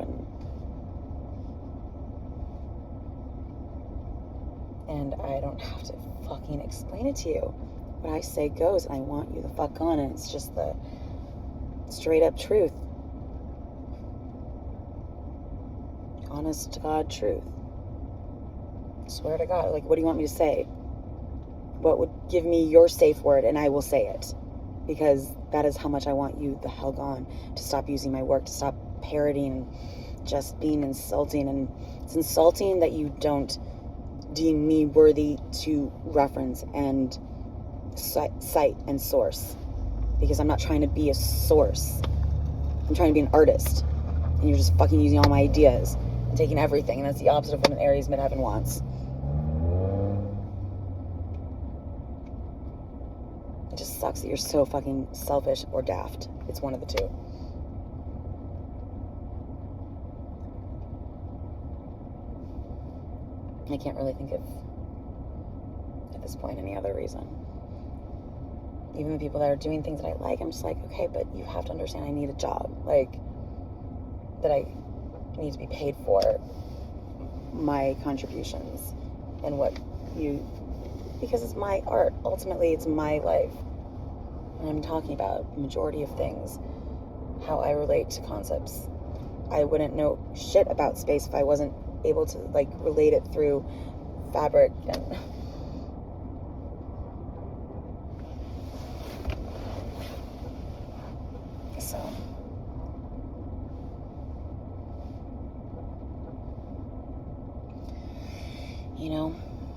And I don't have to fucking explain it to you. What I say goes, and I want you the fuck on, and it's just the straight up truth. Honest to God truth. Swear to God. Like, what do you want me to say? What would give me your safe word, and I will say it. Because that is how much I want you the hell gone. To stop using my work, to stop parroting, just being insulting. And it's insulting that you don't deem me worthy to reference and cite and source, because I'm not trying to be a source. I'm trying to be an artist, and you're just fucking using all my ideas and taking everything, and that's the opposite of what an Aries midheaven wants. It just sucks that you're so fucking selfish or daft. It's one of the two. I can't really think of, at this point, any other reason. Even the people that are doing things that I like, I'm just like, okay, but you have to understand I need a job. Like, that I need to be paid for my contributions and what you, because it's my art. Ultimately, it's my life. And I'm talking about the majority of things, how I relate to concepts. I wouldn't know shit about space if I wasn't able to, like, relate it through fabric and so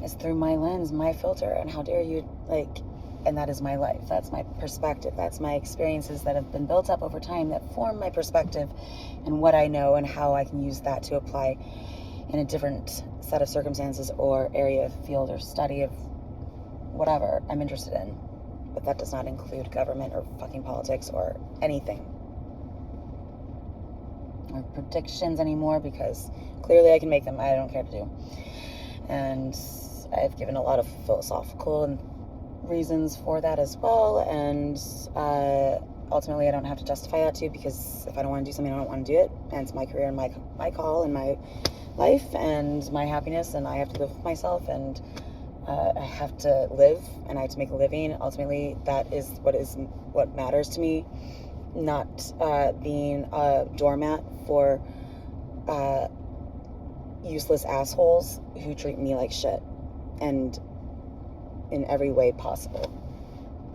is through my lens, my filter, and how dare you, and that is my life. That's my perspective. That's my experiences that have been built up over time that form my perspective and what I know and how I can use that to apply in a different set of circumstances or area of field or study of whatever I'm interested in. But that does not include government or fucking politics or anything. Or predictions anymore, because clearly I can make them. I don't care to do. And I've given a lot of philosophical and reasons for that as well, and ultimately I don't have to justify that too, because if I don't want to do something, I don't want to do it, and it's my career and my call and my life and my happiness, and I have to live with myself, and I have to live, and I have to make a living. Ultimately, that is what matters to me, not being a doormat for useless assholes who treat me like shit, and in every way possible.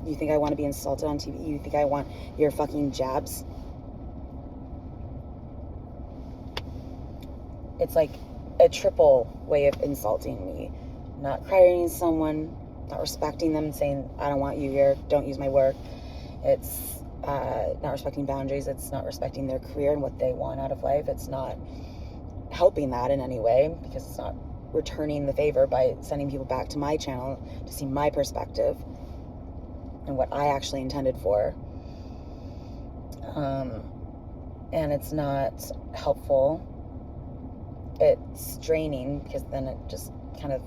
You think I want to be insulted on TV? You think I want your fucking jabs? It's like a triple way of insulting me. Not crediting someone, not respecting them, saying, I don't want you here, don't use my work. It's not respecting boundaries. It's not respecting their career and what they want out of life. It's not helping that in any way, because it's not returning the favor by sending people back to my channel to see my perspective and what I actually intended for. And it's not helpful. It's draining, because then it just kind of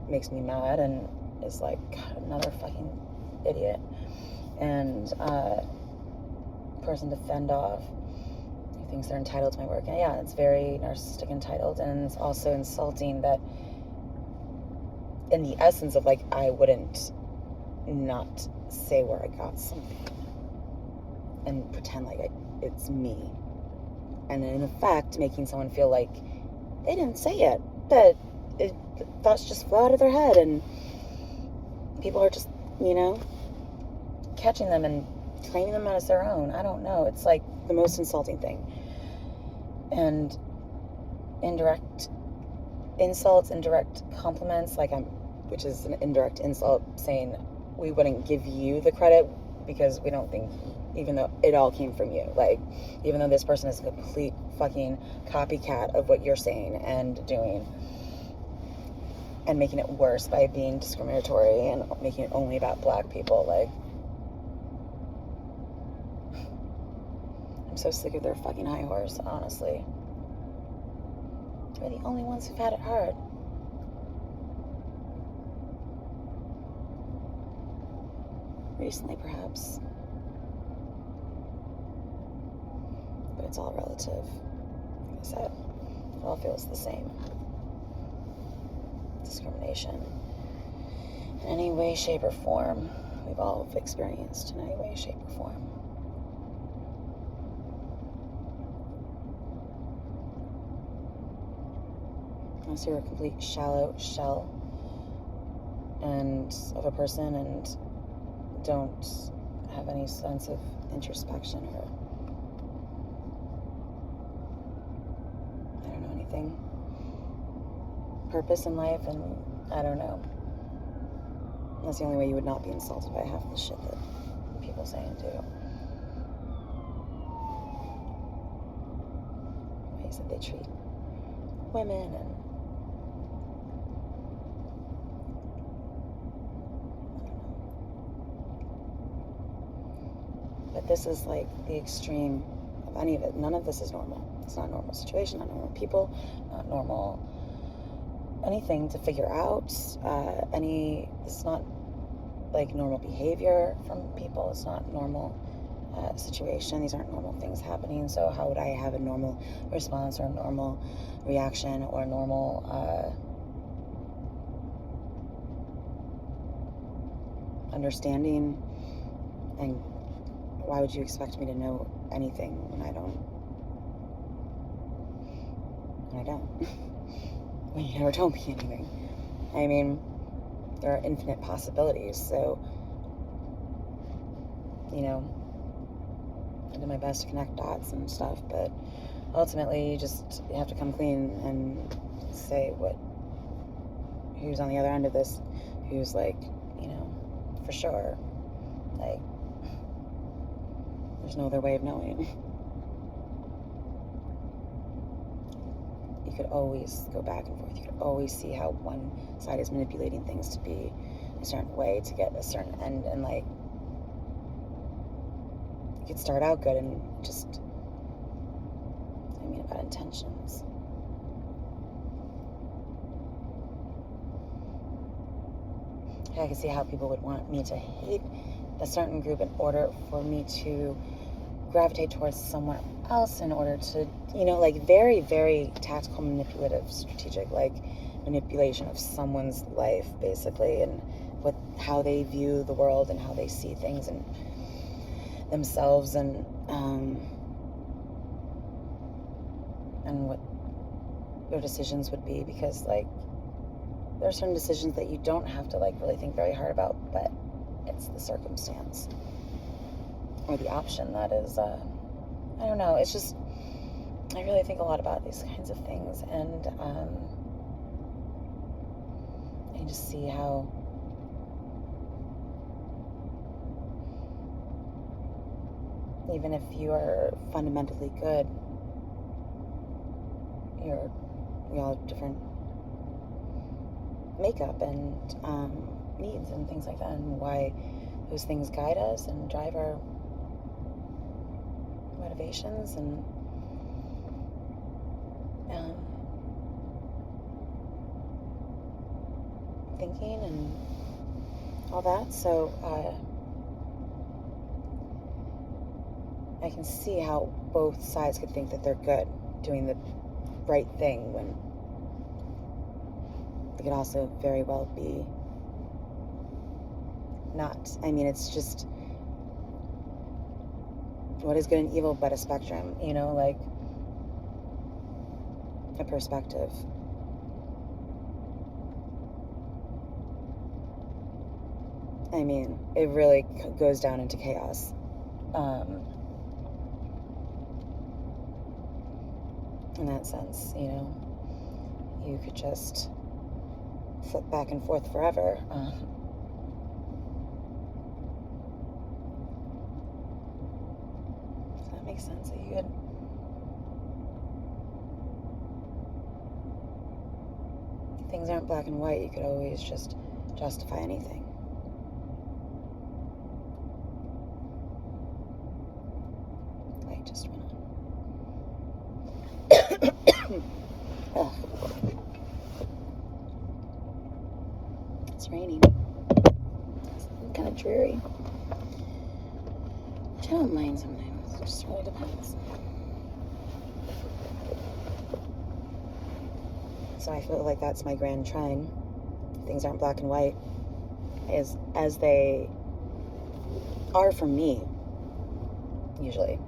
makes me mad and is like, God, another fucking idiot and person to fend off who thinks they're entitled to my work. And yeah, it's very narcissistic, entitled, and it's also insulting that in the essence of, I wouldn't not say where I got something and pretend like it's me, and in effect making someone feel like they didn't say it, that thoughts just flow out of their head, and people are just, catching them and claiming them as their own. I don't know. It's like the most insulting thing. And indirect insults, indirect compliments, which is an indirect insult, saying we wouldn't give you the credit because we don't think, even though it all came from you, even though this person is a complete fucking copycat of what you're saying and doing, and making it worse by being discriminatory and making it only about black people. I'm so sick of their fucking high horse, honestly. They're the only ones who've had it hard. Recently, perhaps. But it's all relative. Like I said, it all feels the same. Discrimination in any way, shape, or form. We've all experienced in any way, shape, or form. Unless you're a complete shallow shell of a person and don't have any sense of introspection or I don't know, anything, purpose in life, and I don't know. That's the only way you would not be insulted by half the shit that people say and do. Ways that they treat women, and but this is like the extreme of any of it. None of this is normal. It's not a normal situation, not normal people, not normal anything to figure out. It's not like normal behavior from people. It's not normal situation. These aren't normal things happening. So how would I have a normal response or a normal reaction or a normal understanding? And why would you expect me to know anything when I don't? When you never told me anything. I mean, there are infinite possibilities, so, I did my best to connect dots and stuff, but ultimately you have to come clean and say who's on the other end of this, who's like, you know, for sure, like, there's no other way of knowing. You could always go back and forth. You could always see how one side is manipulating things to be a certain way to get a certain end, and like, you could start out good and just, I mean, about intentions. I can see how people would want me to hate a certain group in order for me to gravitate towards someone else, in order to, you know, like, very, very tactical, manipulative, strategic, like, manipulation of someone's life, basically, and how they view the world and how they see things and themselves, and what their decisions would be, because, like, there are certain decisions that you don't have to, like, really think very hard about, but it's the circumstance or the option that is, I don't know, it's just, I really think a lot about these kinds of things, and I just see how even if you are fundamentally good, we all have different makeup and needs and things like that, and why those things guide us and drive our motivations and thinking and all that. So I can see how both sides could think that they're good, doing the right thing, when it could also very well be not. I mean, it's just, what is good and evil but a spectrum, you know, like a perspective. I mean, it really goes down into chaos. In that sense, you know, you could just flip back and forth forever. Does that make sense? That you could things aren't black and white. You could always just justify anything. Light just went on. It's raining. It's kind of dreary, which I don't mind sometimes. It just really depends. So I feel like that's my grand trine. Things aren't black and white, as they are for me, usually.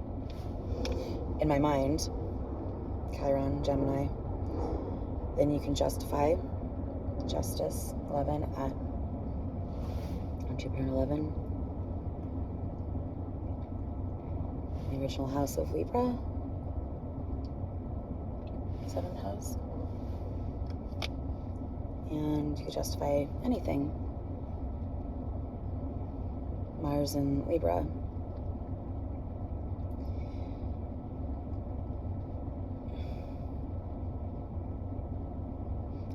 In my mind, Chiron, Gemini, then you can justify Justice 11 at Jupiter 11, the original house of Libra, 7th house, and you can justify anything. Mars in Libra,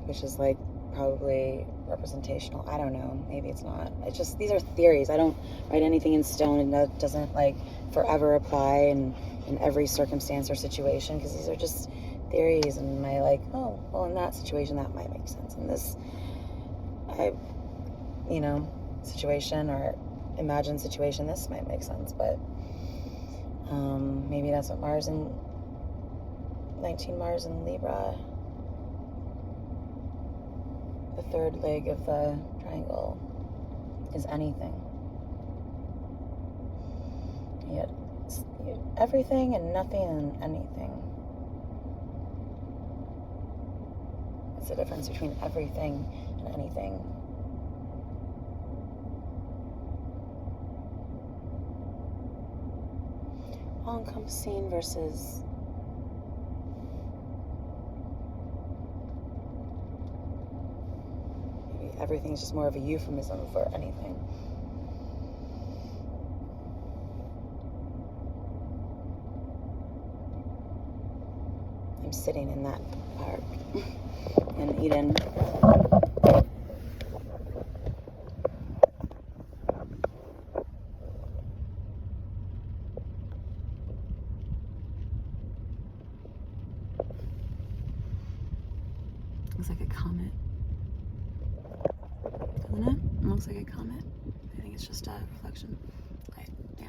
which is like probably representational. I don't know, maybe it's not. It's just, these are theories. I don't write anything in stone, and that doesn't like forever apply in every circumstance or situation, because these are just theories, and my like, oh, well, in that situation that might make sense, in this situation or imagined situation this might make sense, but maybe that's what 19 Mars in Libra, the third leg of the triangle, is anything. Yet everything and nothing and anything. It's the difference between everything and anything. All-encompassing versus everything's just more of a euphemism for anything. I'm sitting in that park in Eden. Looks like a comet. Doesn't it? It looks like a comet. I think it's just a reflection light. Yeah.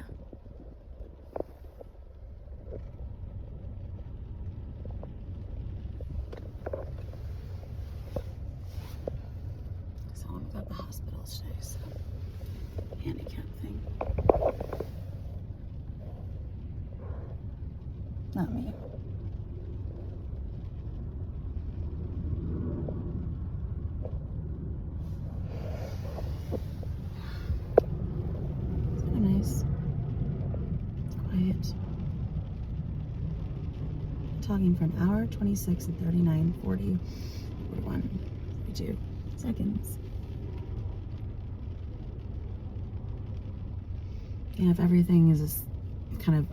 So I'm at the hospital today, so handicap thing. Not me. Nice. Quiet. Talking for an hour, 26 and 39, 40, 41, 42 seconds. Yeah, if everything is just kind of,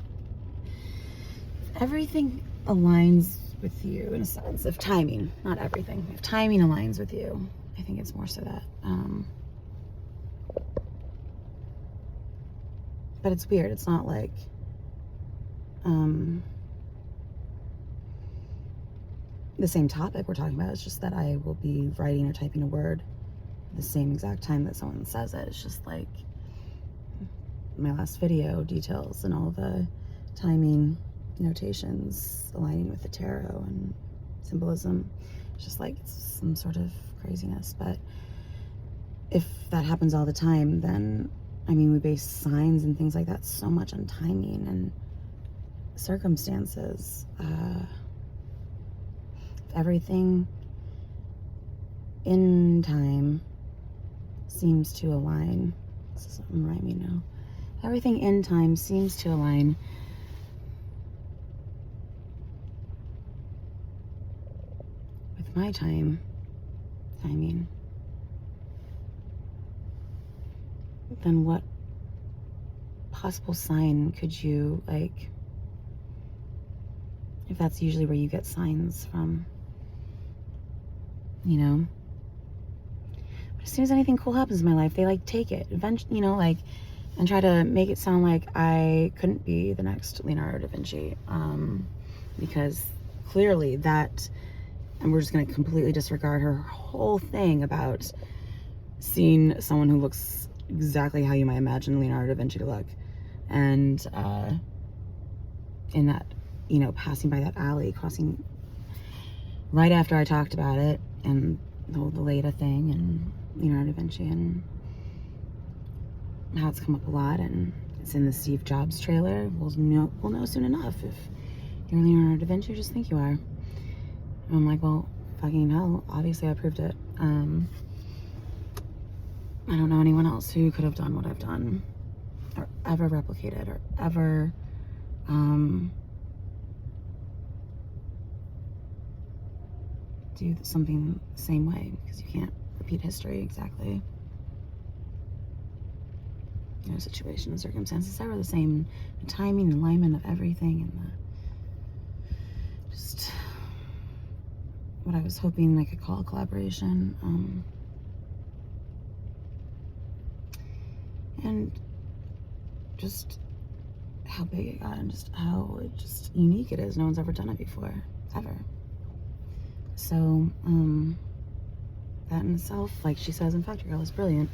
everything aligns with you in a sense, if timing, not everything, if timing aligns with you, I think it's more so that, but it's weird. It's not like, the same topic we're talking about. It's just that I will be writing or typing a word at the same exact time that someone says it. It's just like my last video details and all the timing notations aligning with the tarot and symbolism. It's just like it's some sort of craziness. But if that happens all the time, then I mean, we base signs and things like that so much on timing and circumstances. Everything in time seems to align. This is something rhyming now. Everything in time seems to align with my timing. Then what possible sign could you, like, if that's usually where you get signs from, you know? But as soon as anything cool happens in my life, they like take it eventually, you know, like, and try to make it sound like I couldn't be the next Leonardo da Vinci, because clearly that, and we're just going to completely disregard her whole thing about seeing someone who looks exactly how you might imagine Leonardo da Vinci to look, and in that, you know, passing by that alley, crossing right after I talked about it, and the Leda thing, and Leonardo da Vinci, and how it's come up a lot, and it's in the Steve Jobs trailer. We'll know soon enough if you're Leonardo da Vinci, just think you are. And I'm like, well, fucking hell, obviously I proved it. I don't know anyone else who could have done what I've done, or ever replicated, or ever do something the same way, because you can't repeat history exactly. You know, situation and circumstances that were the same. The timing and alignment of everything, and just what I was hoping I could call a collaboration. And just how big it got, and just how just unique it is. No one's ever done it before, ever. So, that in itself, like she says in Factory Girl, is brilliant.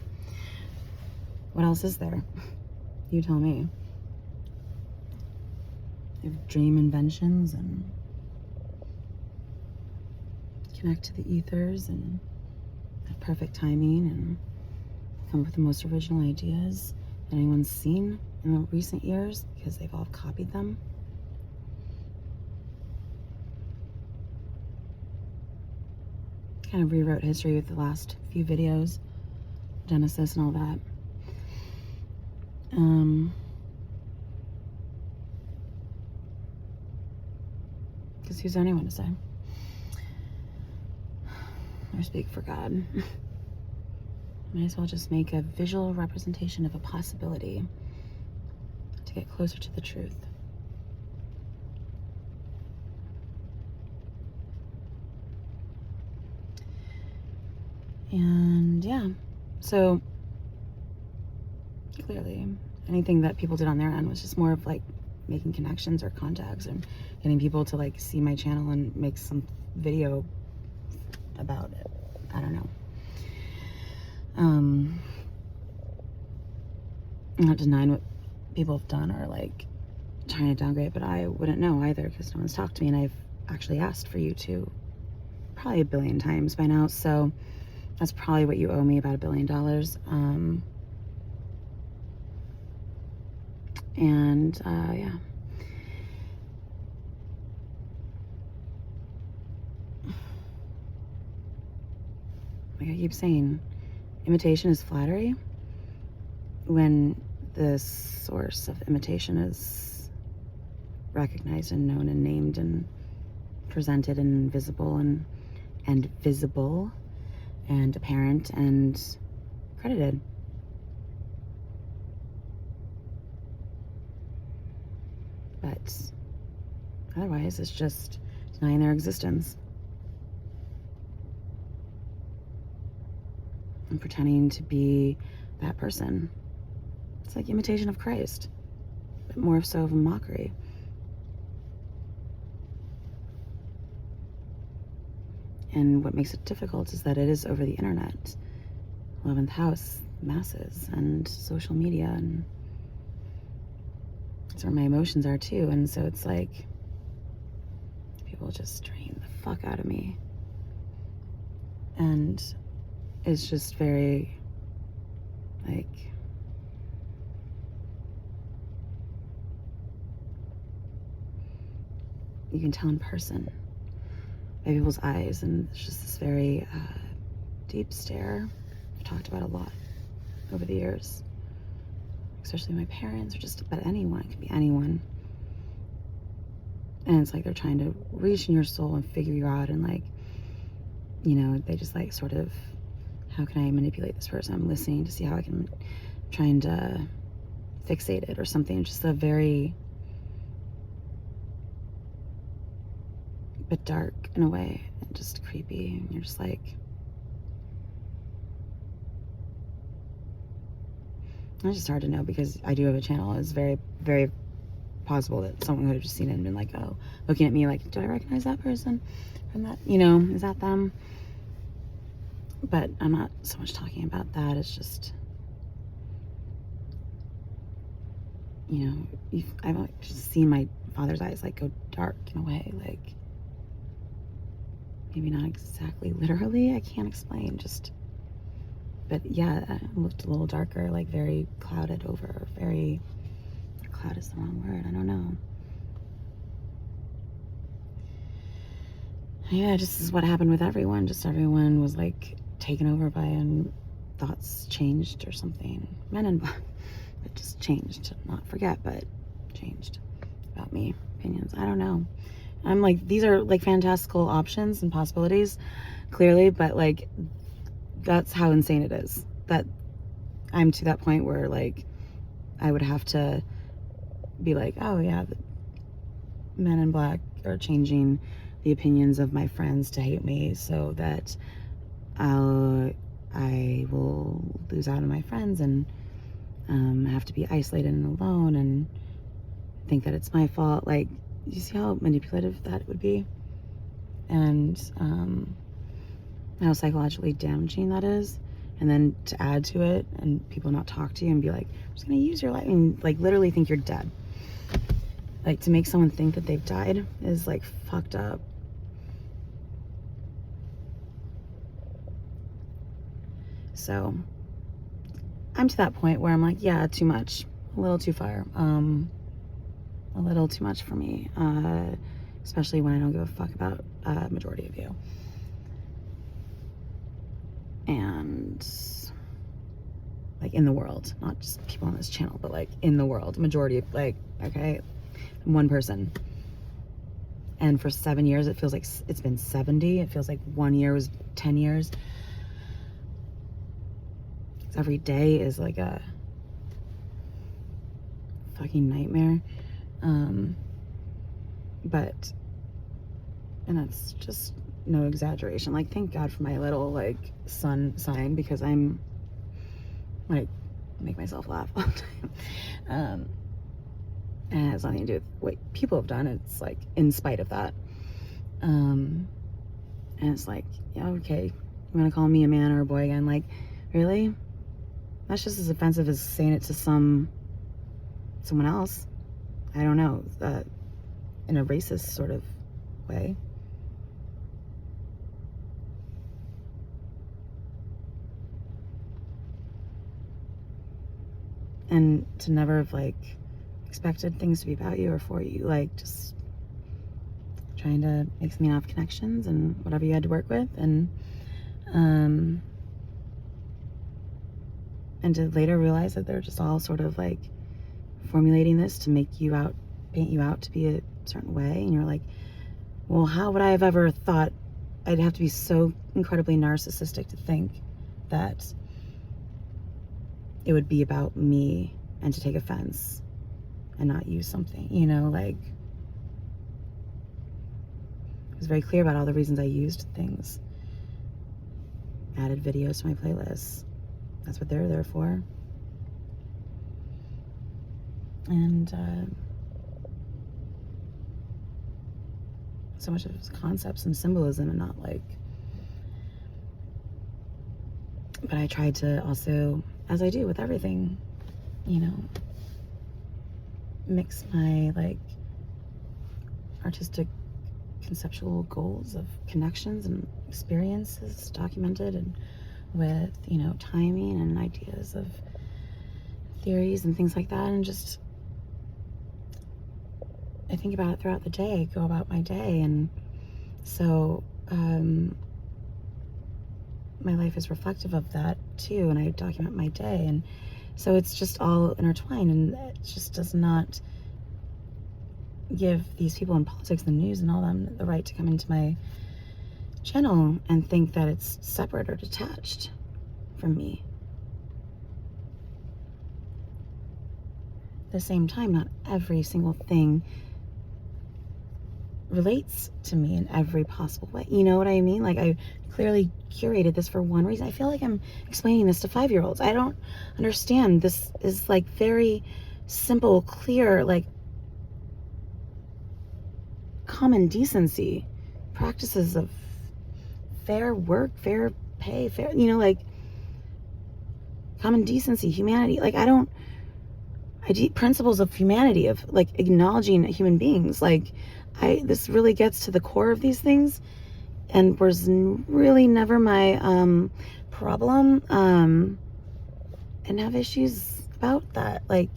What else is there? You tell me. You have dream inventions and connect to the ethers and have perfect timing and come up with the most original ideas that anyone's seen in the recent years, because they've all copied them. Kind of rewrote history with the last few videos, Genesis and all that. Because who's anyone to say? Or speak for God. might as well just make a visual representation of a possibility to get closer to the truth. And yeah, so clearly anything that people did on their end was just more of like making connections or contacts and getting people to like see my channel and make some video about it. I don't know. I'm not denying what people have done or like trying to downgrade, but I wouldn't know either because no one's talked to me, and I've actually asked for you to probably 1 billion times by now, so that's probably what you owe me, about $1 billion. Yeah. Like I keep saying, imitation is flattery when the source of imitation is recognized and known and named and presented and visible and visible and apparent and credited. But otherwise, it's just denying their existence and pretending to be that person. It's like imitation of Christ, but more so of a mockery. And what makes it difficult is that it is over the internet, 11th house, masses, and social media, and that's where my emotions are too. And so it's like people just drain the fuck out of me, and it's just very like you can tell in person by people's eyes, and it's just this very deep stare I've talked about a lot over the years, especially my parents, or just about anyone. It could be anyone, and it's like they're trying to reach in your soul and figure you out, and like, you know, they just like sort of, how can I manipulate this person? I'm listening to see how I can, trying to fixate it or something. Just a very, but dark in a way, and just creepy. And you're just like, it's just hard to know because I do have a channel. It's very, very possible that someone would have just seen it and been like, oh, looking at me like, do I recognize that person from that? You know, is that them? But I'm not so much talking about that. It's just, you know, I've just seen my father's eyes like go dark in a way, like maybe not exactly literally, I can't explain, just, but yeah, it looked a little darker, like very clouded over, very, cloud is the wrong word, I don't know. Yeah, just is what happened with everyone. Just everyone was like taken over by, and thoughts changed or something. Men and it just changed. Not forget, but changed about me. Opinions. I don't know. I'm like, these are like fantastical options and possibilities, clearly, but like, that's how insane it is. That I'm to that point where like, I would have to be like, oh yeah, the men in black are changing the opinions of my friends to hate me so that I will lose out on my friends and have to be isolated and alone and think that it's my fault. Like, you see how manipulative that would be, and how psychologically damaging that is. And then to add to it and people not talk to you and be like, I'm just gonna use your life, and like literally think you're dead. Like, to make someone think that they've died is like fucked up. So I'm to that point where I'm like, yeah, too much, a little too far, a little too much for me, especially when I don't give a fuck about majority of you. And like in the world, not just people on this channel, but like in the world, majority of, like, okay, I'm one person. And for 7 years, it feels like it's been 70. It feels like 1 year was 10 years. Every day is like a fucking nightmare. But, and that's just no exaggeration. Like, thank God for my little, like, sun sign, because I'm, like, make myself laugh all the time. And it has nothing to do with what people have done. It's, like, in spite of that. And it's like, yeah, okay, you want to call me a man or a boy again? Like, really? That's just as offensive as saying it to someone else. I don't know, in a racist sort of way. And to never have, like, expected things to be about you or for you. Like, just trying to make something out of connections and whatever you had to work with. And to later realize that they're just all sort of, like, formulating this to make you out, paint you out to be a certain way. And you're like, well, how would I have ever thought? I'd have to be so incredibly narcissistic to think that it would be about me and to take offense and not use something, you know, like, I was very clear about all the reasons I used things. Added videos to my playlists. That's what they're there for. And so much of it was concepts and symbolism and not like, but I tried to also, as I do with everything, you know, mix my like artistic conceptual goals of connections and experiences documented, and with, you know, timing and ideas of theories and things like that. And just, I think about it throughout the day, go about my day. And so my life is reflective of that too, and I document my day. And so it's just all intertwined, and it just does not give these people in politics and the news and all them the right to come into my channel and think that it's separate or detached from me. At the same time, not every single thing relates to me in every possible way. You know what I mean? Like, I clearly curated this for one reason. I feel like I'm explaining this to 5-year-olds. I don't understand. This is like very simple, clear, like common decency, practices of fair work, fair pay, fair, you know, like common decency, humanity. Like, principles of humanity, of like acknowledging human beings. Like, this really gets to the core of these things, and was really never my problem, and have issues about that. Like,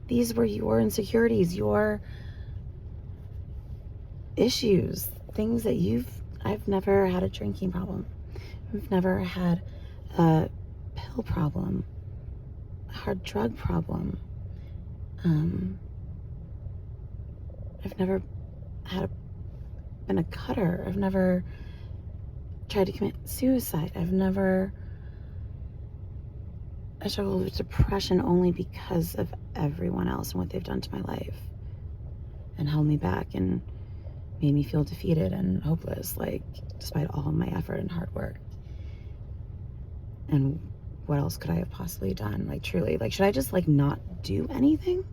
these were your insecurities, your issues, things that I've never had a drinking problem. I've never had a pill problem, a hard drug problem. I've never been a cutter. I've never tried to commit suicide. I struggled with depression only because of everyone else and what they've done to my life, and held me back and made me feel defeated and hopeless, like, despite all of my effort and hard work. And what else could I have possibly done? Like, truly, like, should I just, like, not do anything?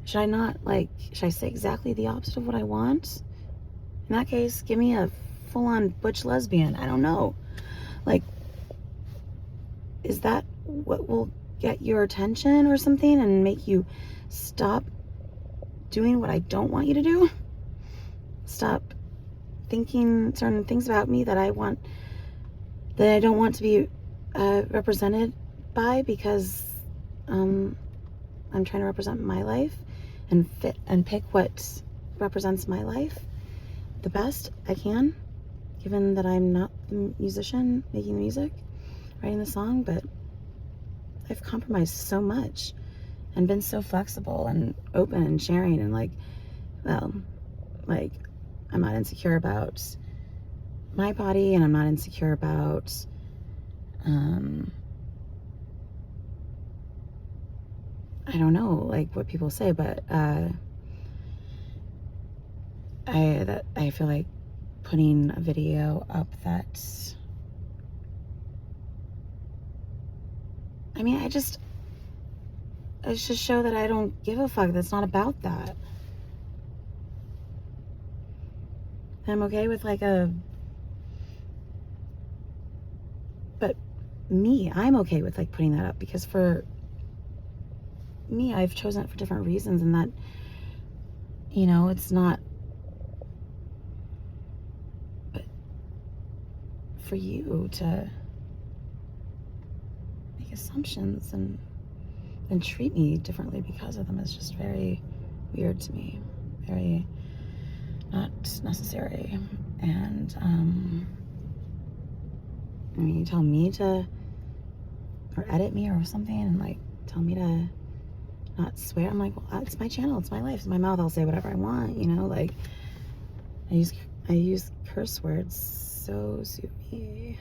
Should I say exactly the opposite of what I want? In that case, give me a full-on butch lesbian. I don't know. Like, is that what will get your attention or something and make you stop doing what I don't want you to do? Stop thinking certain things about me that I don't want to be represented by, because I'm trying to represent my life and pick what represents my life the best I can, given that I'm not the musician making the music, writing the song. But I've compromised so much and been so flexible and open and sharing, and like, well, like, I'm not insecure about my body, and I'm not insecure about I don't know, like, what people say, but I feel like putting a video up that's, I mean, I just show that I don't give a fuck. That's not about that. I'm okay with like but me, I'm okay with like putting that up, because for me, I've chosen it for different reasons, and that, you know, it's not, but for you to make assumptions and treat me differently because of them is just very weird to me, very not necessary. And I mean, you tell me to, or edit me or something, and like tell me to not swear. I'm like, well, it's my channel, it's my life, it's my mouth, I'll say whatever I want, you know. Like, I use curse words, so sue me,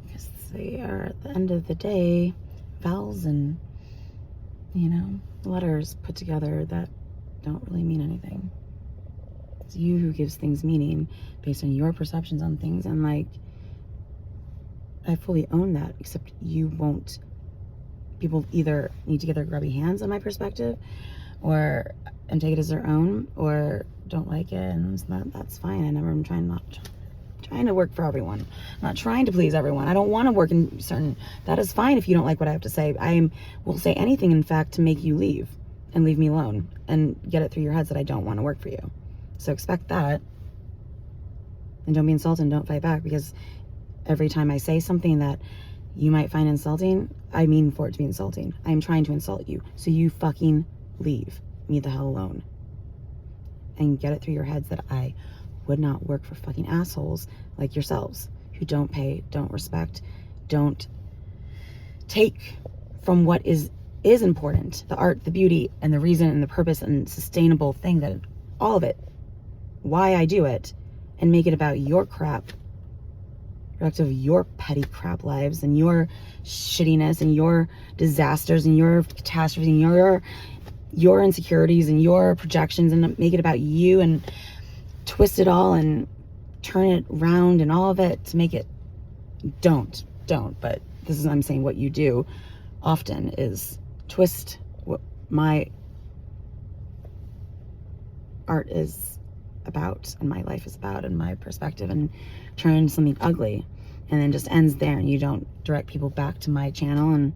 because they are, at the end of the day, vowels and, you know, letters put together that don't really mean anything. It's you who gives things meaning based on your perceptions on things, and like, I fully own that, except you won't. People either need to get their grubby hands on my perspective, and take it as their own, or don't like it, and that's fine. I never am trying to work for everyone. I'm not trying to please everyone. I don't want to work in certain. That is fine if you don't like what I have to say. Will say anything, in fact, to make you leave and leave me alone, and get it through your heads that I don't want to work for you. So expect that, and don't be insulted and don't fight back, because every time I say something that you might find insulting, I mean for it to be insulting. I am trying to insult you. So you fucking leave me the hell alone. And get it through your heads that I would not work for fucking assholes like yourselves, who don't pay, don't respect, don't take from what is important. The art, the beauty, and the reason, and the purpose, and sustainable thing, that all of it, why I do it, and make it about your crap, of your petty crap lives, and your shittiness, and your disasters, and your catastrophes, and your insecurities, and your projections, and make it about you, and twist it all, and turn it round, and all of it to make it. Don't. But this is, I'm saying, what you do often is twist what my art is about, and my life is about, and my perspective, and turn something ugly, and then just ends there, and you don't direct people back to my channel, and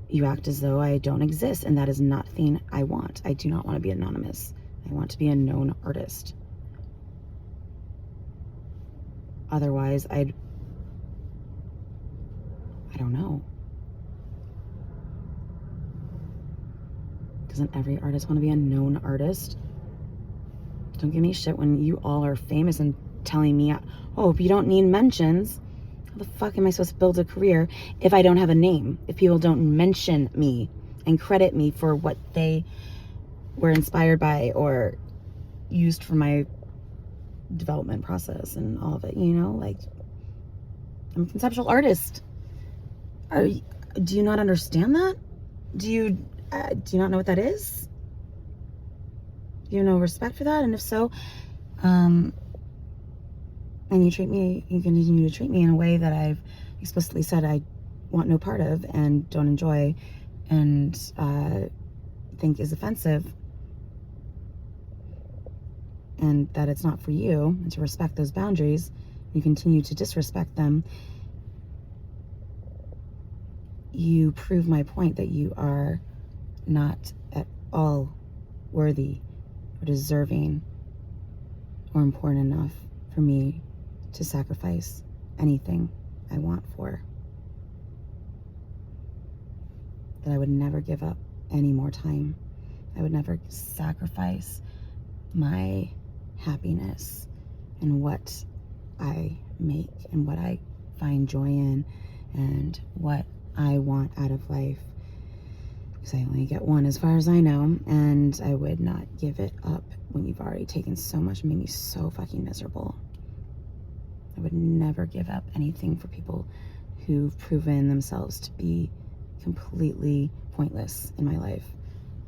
you act as though I don't exist, and that is nothing I want. I do not want to be anonymous. I want to be a known artist. Otherwise, I don't know. Doesn't every artist want to be a known artist? Don't give me shit when you all are famous and telling me, oh, if you don't need mentions, how the fuck am I supposed to build a career if I don't have a name? If people don't mention me and credit me for what they were inspired by or used for my development process and all of it, you know? Like, I'm a conceptual artist. Do you not understand that? Do you not know what that is? Do you have no respect for that? And if so, and you continue to treat me in a way that I've explicitly said I want no part of and don't enjoy and think is offensive, and that it's not for you, and to respect those boundaries, you continue to disrespect them, you prove my point that you are not at all worthy or deserving or important enough for me to sacrifice anything I want for. That I would never give up any more time. I would never sacrifice my happiness and what I make and what I find joy in and what I want out of life, because I only get one as far as I know, and I would not give it up when you've already taken so much and made me so fucking miserable. I would never give up anything for people who've proven themselves to be completely pointless in my life.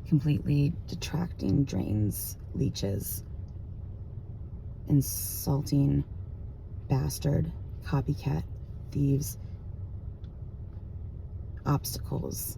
Completely detracting, drains, leeches, insulting, bastard, copycat, thieves, obstacles.